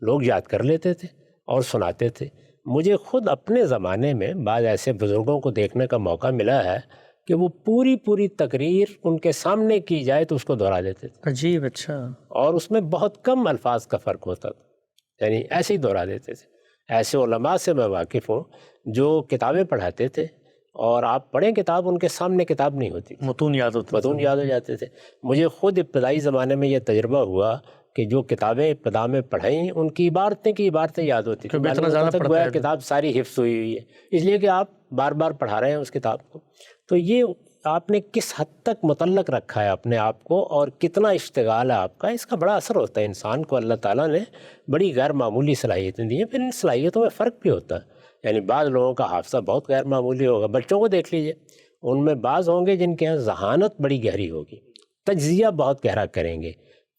لوگ یاد کر لیتے تھے اور سناتے تھے۔ مجھے خود اپنے زمانے میں بعض ایسے بزرگوں کو دیکھنے کا موقع ملا ہے کہ وہ پوری تقریر ان کے سامنے کی جائے تو اس کو دہرا دیتے تھے۔ عجیب، اچھا۔ اور اس میں بہت کم الفاظ کا فرق ہوتا تھا، یعنی ایسے ہی دہرا دیتے تھے۔ ایسے علماء سے میں واقف ہوں جو کتابیں پڑھاتے تھے، اور آپ پڑھیں کتاب، ان کے سامنے کتاب نہیں ہوتی، متون یاد ہوتے، متون یاد ہو جاتے تھے۔ مجھے خود ابتدائی زمانے میں یہ تجربہ ہوا کہ جو کتابیں ابتدا میں پڑھائیں ان کی عبارتیں یاد ہوتی تھیں، اتنا زیادہ گویا کتاب ساری حفظ ہوئی ہوئی ہے، اس لیے کہ آپ بار بار پڑھا رہے ہیں اس کتاب کو۔ تو یہ آپ نے کس حد تک متعلق رکھا ہے اپنے آپ کو اور کتنا اشتغال ہے آپ کا، اس کا بڑا اثر ہوتا ہے۔ انسان کو اللہ تعالیٰ نے بڑی غیر معمولی صلاحیتیں دی ہیں، پھر ان صلاحیتوں میں فرق بھی ہوتا ہے۔ یعنی بعض لوگوں کا حافظہ بہت غیر معمولی ہوگا، بچوں کو دیکھ لیجئے، ان میں بعض ہوں گے جن کے یہاں ذہانت بڑی گہری ہوگی، تجزیہ بہت گہرا کریں گے،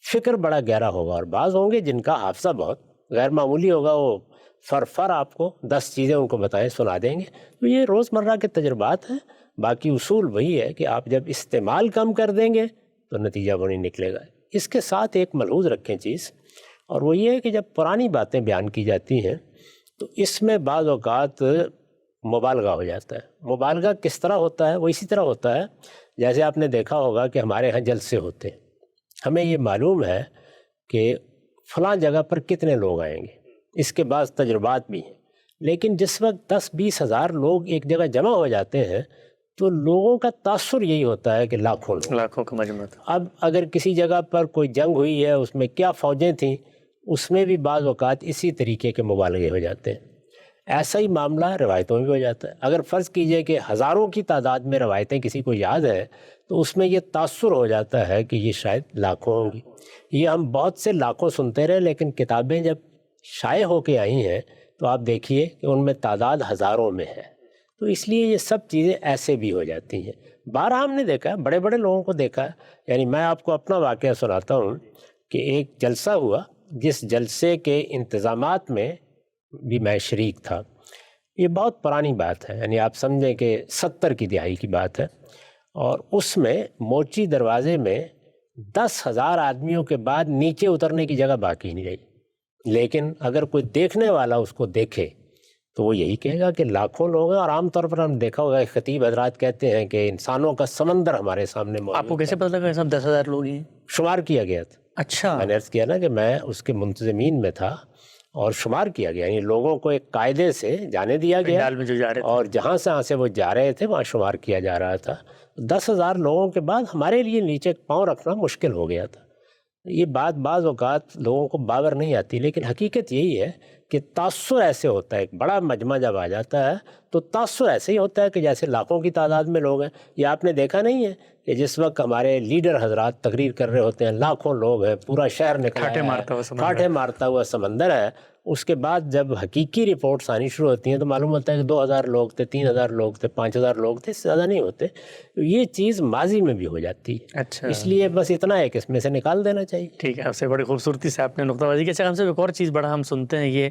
فکر بڑا گہرا ہوگا، اور بعض ہوں گے جن کا حافظہ بہت غیر معمولی ہوگا، وہ فر آپ کو 10 چیزیں ان کو بتائیں سنا دیں گے۔ تو یہ روزمرہ کے تجربات ہیں۔ باقی اصول وہی ہے کہ آپ جب استعمال کم کر دیں گے تو نتیجہ وہ نہیں نکلے گا۔ اس کے ساتھ ایک ملحوظ رکھیں چیز، اور وہ یہ ہے کہ جب پرانی باتیں بیان کی جاتی ہیں تو اس میں بعض اوقات مبالغہ ہو جاتا ہے۔ مبالغہ کس طرح ہوتا ہے؟ وہ اسی طرح ہوتا ہے جیسے آپ نے دیکھا ہوگا کہ ہمارے ہاں جلسے ہوتے ہیں، ہمیں یہ معلوم ہے کہ فلاں جگہ پر کتنے لوگ آئیں گے، اس کے بعض تجربات بھی ہیں، لیکن جس وقت 10-20 ہزار لوگ ایک جگہ جمع ہو جاتے ہیں تو لوگوں کا تاثر یہی ہوتا ہے کہ لاکھوں کا مجموعہ تھا۔ اب اگر کسی جگہ پر کوئی جنگ ہوئی ہے، اس میں کیا فوجیں تھیں، اس میں بھی بعض اوقات اسی طریقے کے مبالغے ہو جاتے ہیں۔ ایسا ہی معاملہ روایتوں میں بھی ہو جاتا ہے۔ اگر فرض کیجئے کہ ہزاروں کی تعداد میں روایتیں کسی کو یاد ہیں تو اس میں یہ تاثر ہو جاتا ہے کہ یہ شاید لاکھوں ہوں گی۔ یہ ہم بہت سے لاکھوں سنتے رہے، لیکن کتابیں جب شائع ہو کے آئی ہیں تو آپ دیکھیے کہ ان میں تعداد ہزاروں میں ہے۔ تو اس لیے یہ سب چیزیں ایسے بھی ہو جاتی ہیں۔ بارہا ہم نے دیکھا ہے، بڑے بڑے لوگوں کو دیکھا ہے۔ یعنی میں آپ کو اپنا واقعہ سناتا ہوں کہ ایک جلسہ ہوا، جس جلسے کے انتظامات میں بھی میں شریک تھا۔ یہ بہت پرانی بات ہے، یعنی آپ سمجھیں کہ 70 کی دہائی کی بات ہے، اور اس میں موچی دروازے میں 10,000 آدمیوں کے بعد نیچے اترنے کی جگہ باقی نہیں رہی۔ لیکن اگر کوئی دیکھنے والا اس کو دیکھے تو وہ یہی کہے گا کہ لاکھوں لوگ ہیں، اور عام طور پر ہم دیکھا ہوگا خطیب حضرات کہتے ہیں کہ انسانوں کا سمندر ہمارے سامنے موجود ہے۔ آپ کو کیسے پتہ لگا صاحب 10,000 لوگ ہیں؟ شمار کیا گیا تھا۔ اچھا، میں نے عرض کیا نا کہ میں اس کے منتظمین میں تھا، اور شمار کیا گیا، یعنی لوگوں کو ایک قاعدے سے جانے دیا گیا، پنڈال میں جو جا رہے تھے، اور جہاں سے وہ جا رہے تھے وہاں شمار کیا جا رہا تھا۔ 10,000 لوگوں کے بعد ہمارے لیے نیچے پاؤں رکھنا مشکل ہو گیا تھا۔ یہ بات بعض اوقات لوگوں کو باور نہیں آتی، لیکن حقیقت یہی ہے کہ تاثر ایسے ہوتا ہے، ایک بڑا مجمع جب آ جاتا ہے تو تاثر ایسے ہی ہوتا ہے کہ جیسے لاکھوں کی تعداد میں لوگ ہیں۔ یہ آپ نے دیکھا نہیں ہے کہ جس وقت ہمارے لیڈر حضرات تقریر کر رہے ہوتے ہیں، لاکھوں لوگ ہیں، پورا شہر نکل ٹھاٹھے مارتا ہوا سمندر ہے، اس کے بعد جب حقیقی رپورٹس آنی شروع ہوتی ہیں تو معلوم ہوتا ہے کہ 2,000 لوگ تھے، 3,000 لوگ تھے، 5,000 لوگ تھے، اس سے زیادہ نہیں ہوتے۔ یہ چیز ماضی میں بھی ہو جاتی ہے۔ اچھا، اس لیے بس اتنا ہے کہ اس میں سے نکال دینا چاہیے۔ ٹھیک ہے، آپ سے بڑی خوبصورتی سے آپ نے نقطہ بازی کیا۔ اچھا، ہم سے ایک اور چیز بڑا ہم سنتے ہیں، یہ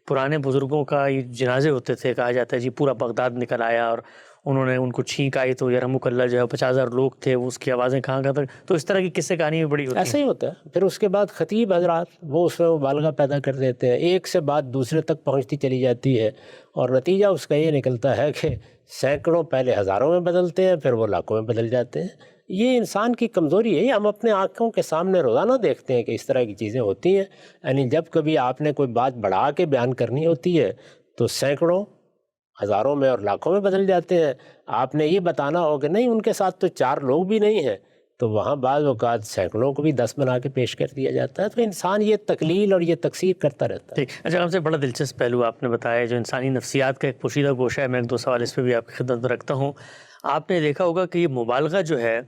پرانے بزرگوں کا یہ جنازے ہوتے تھے، کہا جاتا ہے جی پورا بغداد نکل آیا اور انہوں نے ان کو چھینک آئی تو یرحمک اللہ جو ہے 50,000 لوگ تھے، وہ اس کی آوازیں کہاں تک، تو اس طرح کی قصے کہانی بھی بڑی ہوتی ہیں۔ ایسا ہی ہوتا ہے۔ پھر اس کے بعد خطیب حضرات وہ اس میں مبالغہ پیدا کر دیتے ہیں، ایک سے بات دوسرے تک پہنچتی چلی جاتی ہے، اور نتیجہ اس کا یہ نکلتا ہے کہ سینکڑوں پہلے ہزاروں میں بدلتے ہیں، پھر وہ لاکھوں میں بدل جاتے ہیں۔ یہ انسان کی کمزوری ہے، ہم اپنے آنکھوں کے سامنے روزانہ دیکھتے ہیں کہ اس طرح کی چیزیں ہوتی ہیں۔ یعنی جب کبھی آپ نے کوئی بات بڑھا کے بیان کرنی ہوتی ہے تو سینکڑوں، ہزاروں میں اور لاکھوں میں بدل جاتے ہیں۔ آپ نے یہ بتانا ہو کہ نہیں ان کے ساتھ تو 4 لوگ بھی نہیں ہیں، تو وہاں بعض اوقات سینکڑوں کو بھی 10 بنا کے پیش کر دیا جاتا ہے۔ تو انسان یہ تقلیل اور یہ تکثیر کرتا رہتا ہے۔ ٹھیک، اچھا، ہم سے بڑا دلچسپ پہلو آپ نے بتایا جو انسانی نفسیات کا ایک پوشیدہ گوشہ ہے۔ میں 1-2 سوال اس پہ بھی آپ کی خدمت میں رکھتا ہوں۔ آپ نے دیکھا ہوگا کہ یہ مبالغہ جو ہے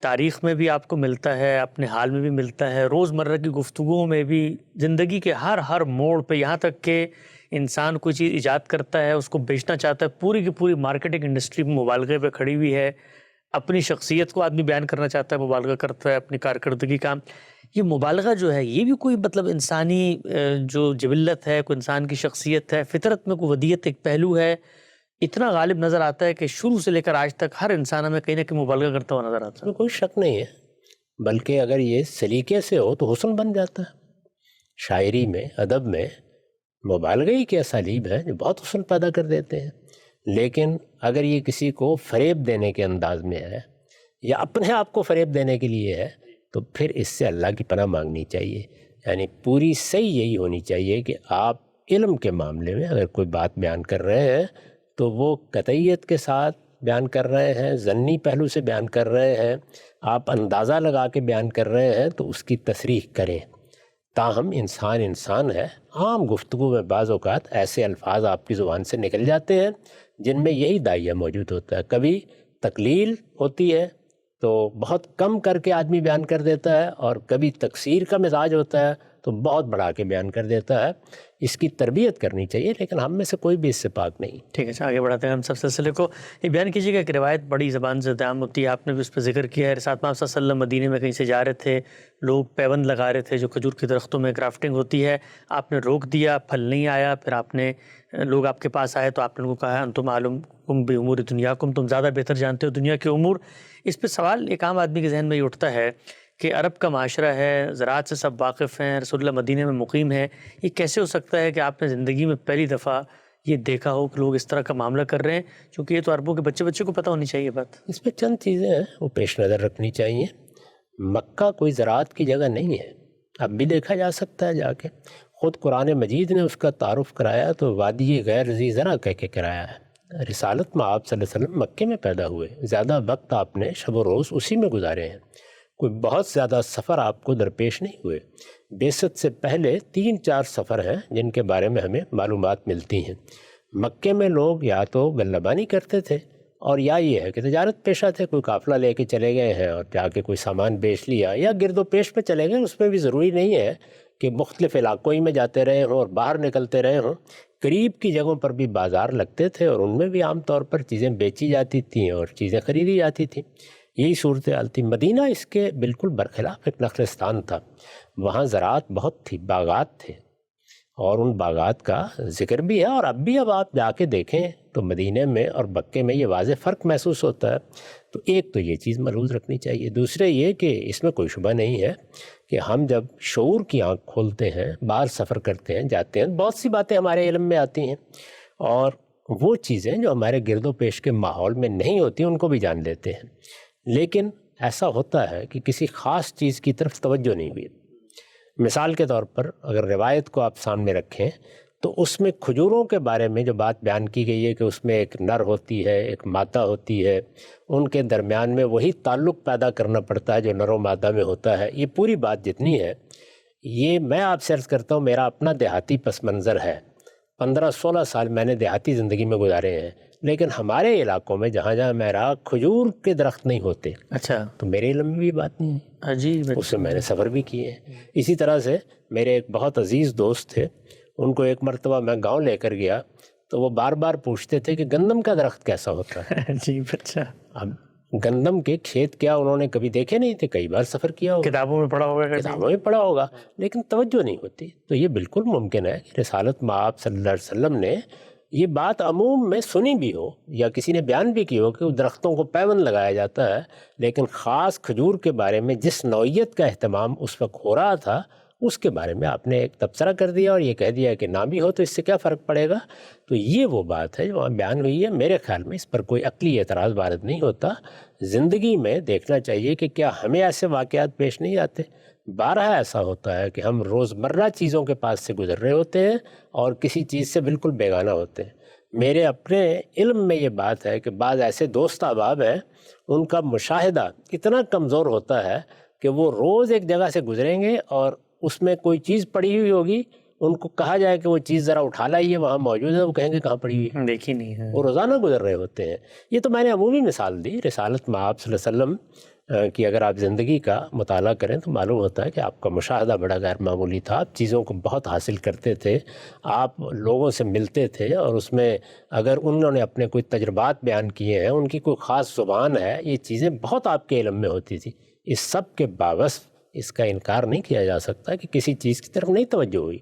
تاریخ میں بھی آپ کو ملتا ہے، اپنے حال میں بھی ملتا ہے، روزمرہ کی گفتگوؤں میں بھی، زندگی کے ہر موڑ پہ، یہاں تک کہ انسان کوئی چیز ایجاد کرتا ہے، اس کو بیچنا چاہتا ہے، پوری کی پوری مارکیٹنگ انڈسٹری مبالغے پہ کھڑی ہوئی ہے۔ اپنی شخصیت کو آدمی بیان کرنا چاہتا ہے، مبالغہ کرتا ہے، اپنی کارکردگی کا۔ یہ مبالغہ جو ہے یہ بھی کوئی مطلب انسانی جو جبلت ہے، کوئی انسان کی شخصیت ہے، فطرت میں کوئی ودیت ایک پہلو ہے، اتنا غالب نظر آتا ہے کہ شروع سے لے کر آج تک ہر انسان میں کہیں نہ کہیں مبالغہ کرتا ہوا نظر آتا ہے۔ کوئی شک نہیں ہے، بلکہ اگر یہ سلیقے سے ہو تو حسن بن جاتا ہے۔ شاعری میں، ادب میں مبالغے ہی کے اسالیب ہیں جو بہت حسن پیدا کر دیتے ہیں، لیکن اگر یہ کسی کو فریب دینے کے انداز میں ہے یا اپنے آپ کو فریب دینے کے لیے ہے تو پھر اس سے اللہ کی پناہ مانگنی چاہیے۔ یعنی پوری صحیح یہی ہونی چاہیے کہ آپ علم کے معاملے میں اگر کوئی بات بیان کر رہے ہیں تو وہ قطعیت کے ساتھ بیان کر رہے ہیں، ضمنی پہلو سے بیان کر رہے ہیں، آپ اندازہ لگا کے بیان کر رہے ہیں تو اس کی تصریح کریں۔ تاہم انسان ہے، عام گفتگو میں بعض اوقات ایسے الفاظ آپ کی زبان سے نکل جاتے ہیں جن میں یہی داعیہ موجود ہوتا ہے۔ کبھی تقلیل ہوتی ہے تو بہت کم کر کے آدمی بیان کر دیتا ہے، اور کبھی تکثیر کا مزاج ہوتا ہے تو بہت بڑھا کے بیان کر دیتا ہے۔ اس کی تربیت کرنی چاہیے، لیکن ہم میں سے کوئی بھی اس سے پاک نہیں۔ ٹھیک ہے، آگے بڑھاتے ہیں ہم سب سلسلے کو۔ یہ بیان کیجیے گا کہ روایت بڑی زبان سے دام ہوتی ہے، آپ نے بھی اس پہ ذکر کیا ہے۔ رسالت محمد صلی اللہ علیہ وسلم مدینے میں کہیں سے جا رہے تھے، لوگ پیوند لگا رہے تھے جو کھجور کے درختوں میں گرافٹنگ ہوتی ہے، آپ نے روک دیا، پھل نہیں آیا، پھر آپ نے لوگ آپ کے پاس آئے تو آپ نے ان کو کہا انتم عالم بی امور دنیاکم، تم زیادہ بہتر جانتے ہو دنیا کے امور۔ اس پہ سوال ایک عام آدمی کے ذہن میں یہ اٹھتا ہے کہ عرب کا معاشرہ ہے، زراعت سے سب واقف ہیں، رسول اللہ مدینے میں مقیم ہے، یہ کیسے ہو سکتا ہے کہ آپ نے زندگی میں پہلی دفعہ یہ دیکھا ہو کہ لوگ اس طرح کا معاملہ کر رہے ہیں؟ چونکہ یہ تو عربوں کے بچے کو پتہ ہونی چاہیے بات۔ اس میں چند چیزیں ہیں وہ پیش نظر رکھنی چاہیے۔ مکہ کوئی زراعت کی جگہ نہیں ہے، اب بھی دیکھا جا سکتا ہے جا کے، خود قرآن مجید نے اس کا تعارف کرایا تو وادی غیر ذی زرع کہہ کے کرایا ہے۔ رسالت میں آپ صلی اللہ علیہ وسلم مکے میں پیدا ہوئے، زیادہ وقت آپ نے شب و روز اسی میں گزارے ہیں، کوئی بہت زیادہ سفر آپ کو درپیش نہیں ہوئے۔ بعثت سے پہلے 3-4 سفر ہیں جن کے بارے میں ہمیں معلومات ملتی ہیں۔ مکے میں لوگ یا تو غلہ بانی کرتے تھے، اور یا یہ ہے کہ تجارت پیشہ تھے، کوئی قافلہ لے کے چلے گئے ہیں اور جا کے کوئی سامان بیچ لیا، یا گرد و پیش میں چلے گئے۔ اس میں بھی ضروری نہیں ہے کہ مختلف علاقوں ہی میں جاتے رہے ہوں اور باہر نکلتے رہے ہوں، قریب کی جگہوں پر بھی بازار لگتے تھے اور ان میں بھی عام طور پر چیزیں بیچی جاتی تھیں اور چیزیں خریدی جاتی تھیں۔ یہی صورتحال تھی۔ مدینہ اس کے بالکل برخلاف ایک نخلستان تھا، وہاں زراعت بہت تھی، باغات تھے، اور ان باغات کا ذکر بھی ہے، اور اب بھی اب آپ جا کے دیکھیں تو مدینے میں اور مکے میں یہ واضح فرق محسوس ہوتا ہے۔ تو ایک تو یہ چیز ملحوظ رکھنی چاہیے۔ دوسرے یہ کہ اس میں کوئی شبہ نہیں ہے کہ ہم جب شعور کی آنکھ کھولتے ہیں، باہر سفر کرتے ہیں، جاتے ہیں، بہت سی باتیں ہمارے علم میں آتی ہیں، اور وہ چیزیں جو ہمارے گرد و پیش کے ماحول میں نہیں ہوتی ان کو بھی جان لیتے ہیں، لیکن ایسا ہوتا ہے کہ کسی خاص چیز کی طرف توجہ نہیں ہوئی۔ مثال کے طور پر اگر روایت کو آپ سامنے رکھیں تو اس میں کھجوروں کے بارے میں جو بات بیان کی گئی ہے کہ اس میں ایک نر ہوتی ہے، ایک مادہ ہوتی ہے، ان کے درمیان میں وہی تعلق پیدا کرنا پڑتا ہے جو نر و مادہ میں ہوتا ہے، یہ پوری بات جتنی ہے، یہ میں آپ سے عرض کرتا ہوں میرا اپنا دیہاتی پس منظر ہے۔ 15-16 سال میں نے دیہاتی زندگی میں گزارے ہیں، لیکن ہمارے علاقوں میں جہاں جہاں میں رہا کھجور کے درخت نہیں ہوتے۔ اچھا، تو میرے علم میں بھی بات نہیں ہے، عجیب۔ اس سے میں نے سفر بھی کیے ہیں۔ اسی طرح سے میرے ایک بہت عزیز دوست تھے، ان کو ایک مرتبہ میں گاؤں لے کر گیا تو وہ بار بار پوچھتے تھے کہ گندم کا درخت کیسا ہوتا ہے۔ عجیب، اچھا، اب گندم کے کھیت کیا انہوں نے کبھی دیکھے نہیں تھے، کئی بار سفر کیا ہوگا، کتابوں میں پڑھا ہوگا، کتابوں میں پڑھا ہوگا، لیکن توجہ نہیں ہوتی۔ تو یہ بالکل ممکن ہے کہ رسالت مآب صلی اللہ علیہ وسلم نے یہ بات عموم میں سنی بھی ہو یا کسی نے بیان بھی کی ہو کہ درختوں کو پیوند لگایا جاتا ہے، لیکن خاص کھجور کے بارے میں جس نوعیت کا اہتمام اس وقت ہو رہا تھا اس کے بارے میں آپ نے ایک تبصرہ کر دیا اور یہ کہہ دیا کہ نہ بھی ہو تو اس سے کیا فرق پڑے گا۔ تو یہ وہ بات ہے جو وہاں بیان ہوئی ہے۔ میرے خیال میں اس پر کوئی عقلی اعتراض وارد نہیں ہوتا۔ زندگی میں دیکھنا چاہیے کہ کیا ہمیں ایسے واقعات پیش نہیں آتے۔ بارہا ایسا ہوتا ہے کہ ہم روزمرہ چیزوں کے پاس سے گزر رہے ہوتے ہیں اور کسی چیز سے بالکل بیگانہ ہوتے ہیں۔ میرے اپنے علم میں یہ بات ہے کہ بعض ایسے دوست احباب ہیں، ان کا مشاہدہ اتنا کمزور ہوتا ہے کہ وہ روز ایک جگہ سے گزریں گے اور اس میں کوئی چیز پڑی ہوئی ہوگی، ان کو کہا جائے کہ وہ چیز ذرا اٹھا لائیے، وہاں موجود ہے، وہ کہیں گے کہاں پڑی ہوئی ہے، دیکھی نہیں ہے۔ وہ روزانہ گزر رہے ہوتے ہیں۔ یہ تو میں نے عمومی مثال دی۔ رسالت مآب صلی اللہ علیہ وسلم کی اگر آپ زندگی کا مطالعہ کریں تو معلوم ہوتا ہے کہ آپ کا مشاہدہ بڑا غیر معمولی تھا، آپ چیزوں کو بہت حاصل کرتے تھے، آپ لوگوں سے ملتے تھے، اور اس میں اگر انہوں نے اپنے کوئی تجربات بیان کیے ہیں، ان کی کوئی خاص زبان ہے، یہ چیزیں بہت آپ کے علم میں ہوتی تھی۔ اس سب کے باوجود اس کا انکار نہیں کیا جا سکتا کہ کسی چیز کی طرف نہیں توجہ ہوئی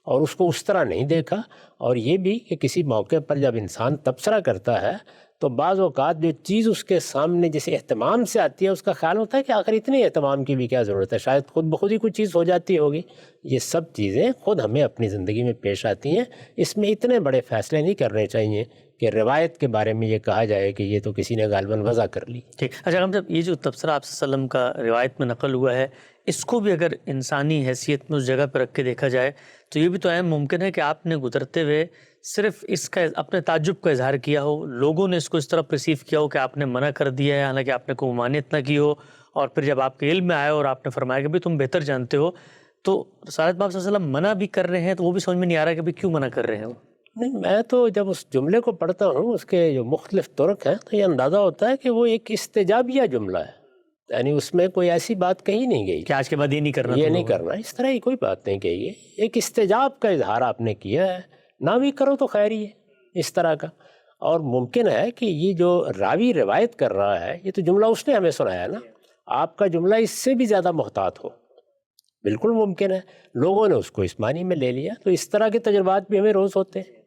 اور اس کو اس طرح نہیں دیکھا، اور یہ بھی کہ کسی موقع پر جب انسان تبصرہ کرتا ہے تو بعض اوقات جو چیز اس کے سامنے جیسے اہتمام سے آتی ہے اس کا خیال ہوتا ہے کہ آخر اتنے اہتمام کی بھی کیا ضرورت ہے، شاید خود بخود ہی کوئی چیز ہو جاتی ہوگی۔ یہ سب چیزیں خود ہمیں اپنی زندگی میں پیش آتی ہیں۔ اس میں اتنے بڑے فیصلے نہیں کرنے چاہیے کہ روایت کے بارے میں یہ کہا جائے کہ یہ تو کسی نے غالباً وضع کر لی۔ ٹھیک، اچھا ہم جب یہ جو تبصرہ آپ صلی اللہ علیہ وسلم کا روایت میں نقل ہوا ہے، اس کو بھی اگر انسانی حیثیت میں اس جگہ پہ رکھ کے دیکھا جائے تو یہ بھی تو اہم ممکن ہے کہ آپ نے گزرتے ہوئے صرف اس کا اپنے تعجب کا اظہار کیا ہو، لوگوں نے اس کو اس طرح پرسیو کیا ہو کہ آپ نے منع کر دیا ہے، حالانکہ آپ نے کوئی ممانعت نہ کی ہو، اور پھر جب آپ کے علم میں آیا اور آپ نے فرمایا کہ بھئی تم بہتر جانتے ہو، تو رسالت مآب صلی اللہ علیہ وسلم منع بھی کر رہے ہیں تو وہ بھی سمجھ میں نہیں آ رہا کہ بھئی کیوں منع کر رہے ہیں وہ۔ نہیں، میں تو جب اس جملے کو پڑھتا ہوں اس کے جو مختلف طرق ہیں تو یہ اندازہ ہوتا ہے کہ وہ ایک استجابیہ جملہ ہے، یعنی اس میں کوئی ایسی بات کہی نہیں گئی کہ آج کے بعد یہ نہیں کرنا، یہ نہیں کرنا، اس طرح کی کوئی بات نہیں کہی ہے، ایک استجاب کا اظہار آپ نے کیا ہے، نہ بھی کرو تو خیر ہی ہے اس طرح کا۔ اور ممکن ہے کہ یہ جو راوی روایت کر رہا ہے یہ تو جملہ اس نے ہمیں سنایا نا، آپ کا جملہ اس سے بھی زیادہ محتاط ہو، بالکل ممکن ہے لوگوں نے اس کو اس معنی میں لے لیا۔ تو اس طرح کے تجربات بھی ہمیں روز ہوتے ہیں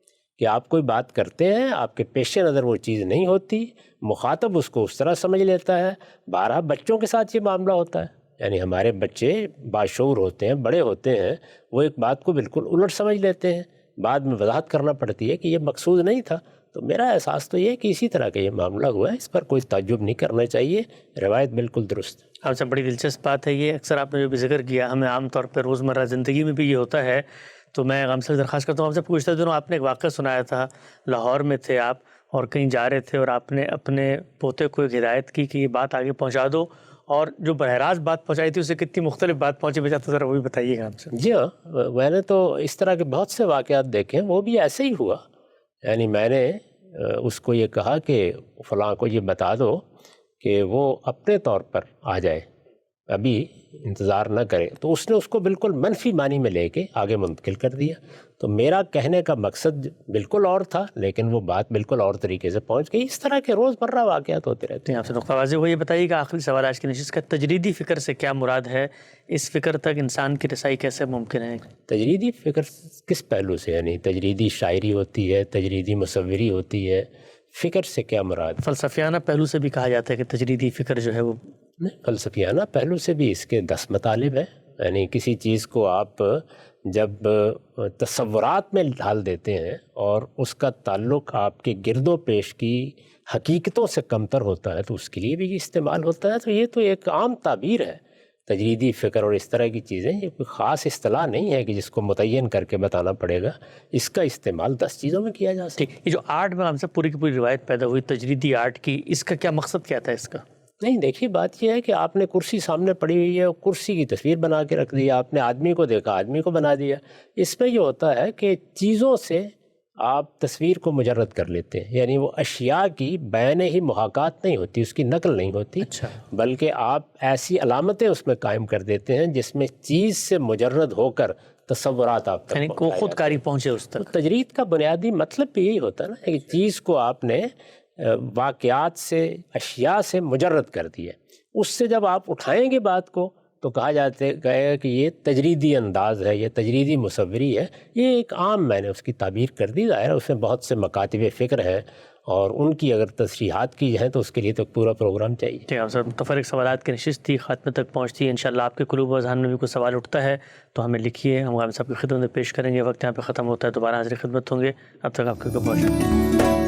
کہ آپ کوئی بات کرتے ہیں، آپ کے پیش نظر وہ چیز نہیں ہوتی، مخاطب اس کو اس طرح سمجھ لیتا ہے۔ بارہا بچوں کے ساتھ یہ معاملہ ہوتا ہے، یعنی ہمارے بچے باشعور ہوتے ہیں، بڑے ہوتے ہیں، وہ ایک بات کو بالکل الٹ سمجھ لیتے ہیں، بعد میں وضاحت کرنا پڑتی ہے کہ یہ مقصود نہیں تھا۔ تو میرا احساس تو یہ ہے کہ اسی طرح کا یہ معاملہ ہوا ہے، اس پر کوئی تعجب نہیں کرنا چاہیے، روایت بالکل درست ہے۔ آپ سے بڑی دلچسپ بات ہے یہ، اکثر آپ نے جو بھی ذکر کیا ہمیں عام طور پہ روزمرہ زندگی میں بھی یہ ہوتا ہے۔ تو میں غم سے درخواست کرتا ہوں آپ سے، گزشتہ دنوں آپ نے ایک واقعہ سنایا تھا، لاہور میں تھے آپ اور کہیں جا رہے تھے اور آپ نے اپنے پوتے کو ایک ہدایت کی کہ یہ بات آگے پہنچا دو، اور جو براہ راست بات پہنچائی تھی اسے کتنی مختلف بات پہنچی، بچا تو ذرا وہ بھی بتائیے گا ہم سے۔ جی ہاں، میں نے تو اس طرح کے بہت سے واقعات دیکھے ہیں، وہ بھی ایسے ہی ہوا، یعنی میں نے اس کو یہ کہا کہ فلاں کو یہ بتا دو کہ وہ اپنے طور پر آ جائے، ابھی انتظار نہ کرے، تو اس نے اس کو بالکل منفی معنی میں لے کے آگے منتقل کر دیا۔ تو میرا کہنے کا مقصد بالکل اور تھا، لیکن وہ بات بالکل اور طریقے سے پہنچ گئی۔ اس طرح کے روزمرہ واقعات ہوتے رہتے ہیں۔ آپ سے نقطہ واضح ہو، یہ بتائیے کہ آخری سوال آج کی نشست کا، تجریدی فکر سے کیا مراد ہے؟ اس فکر تک انسان کی رسائی کیسے ممکن ہے؟ تجریدی فکر کس پہلو سے؟ یعنی تجریدی شاعری ہوتی ہے، تجریدی مصوری ہوتی ہے، فکر سے کیا مراد؟ فلسفیانہ پہلو سے بھی کہا جاتا ہے کہ تجریدی فکر جو ہے وہ فلسفیانہ پہلو سے بھی اس کے 10 مطالب ہیں، یعنی کسی چیز کو آپ جب تصورات میں ڈال دیتے ہیں اور اس کا تعلق آپ کے گرد و پیش کی حقیقتوں سے کمتر ہوتا ہے تو اس کے لیے بھی یہ استعمال ہوتا ہے۔ تو یہ تو ایک عام تعبیر ہے، تجریدی فکر اور اس طرح کی چیزیں، یہ کوئی خاص اصطلاح نہیں ہے کہ جس کو متعین کر کے بتانا پڑے گا، اس کا استعمال 10 چیزوں میں کیا جا سکتا ہے۔ یہ جو آرٹ میں ہم سے پوری کی پوری روایت پیدا ہوئی تجریدی آرٹ کی، اس کا کیا مقصد کیا تھا اس کا؟ نہیں، دیکھیے بات یہ ہے کہ آپ نے کرسی سامنے پڑی ہوئی ہے، کرسی کی تصویر بنا کے رکھ دیا، آپ نے آدمی کو دیکھا، آدمی کو بنا دیا۔ اس میں یہ ہوتا ہے کہ چیزوں سے آپ تصویر کو مجرد کر لیتے ہیں، یعنی وہ اشیاء کی بین ہی محاکات نہیں ہوتی، اس کی نقل نہیں ہوتی، بلکہ آپ ایسی علامتیں اس میں قائم کر دیتے ہیں جس میں چیز سے مجرد ہو کر تصورات آپ تک یعنی کو خود کاری پہنچے اس تک۔ تجرید کا بنیادی مطلب بھی یہی ہوتا ہے نا کہ چیز کو آپ نے واقعات سے، اشیاء سے مجرد کر دیا، اس سے جب آپ اٹھائیں گے بات کو تو کہا جاتا ہے کہ یہ تجریدی انداز ہے، یہ تجریدی مصوری ہے۔ یہ ایک عام میں نے اس کی تعبیر کر دی، ظاہر ہے اس میں بہت سے مکاتب فکر ہیں اور ان کی اگر تصریحات کی جائیں تو اس کے لیے تو پورا پروگرام چاہیے۔ ٹھیک ہے سر، متفرق سوالات کی نشست تھی، خاتمے تک پہنچتی ہے، انشاءاللہ آپ کے قلوب و اذہان میں بھی کوئی سوال اٹھتا ہے تو ہمیں لکھیے، ہم آپ کی خدمت میں پیش کریں گے۔ وقت یہاں پہ ختم ہوتا ہے، دوبارہ حاضر خدمت ہوں گے، اب تک آپ کو بہت شکریہ۔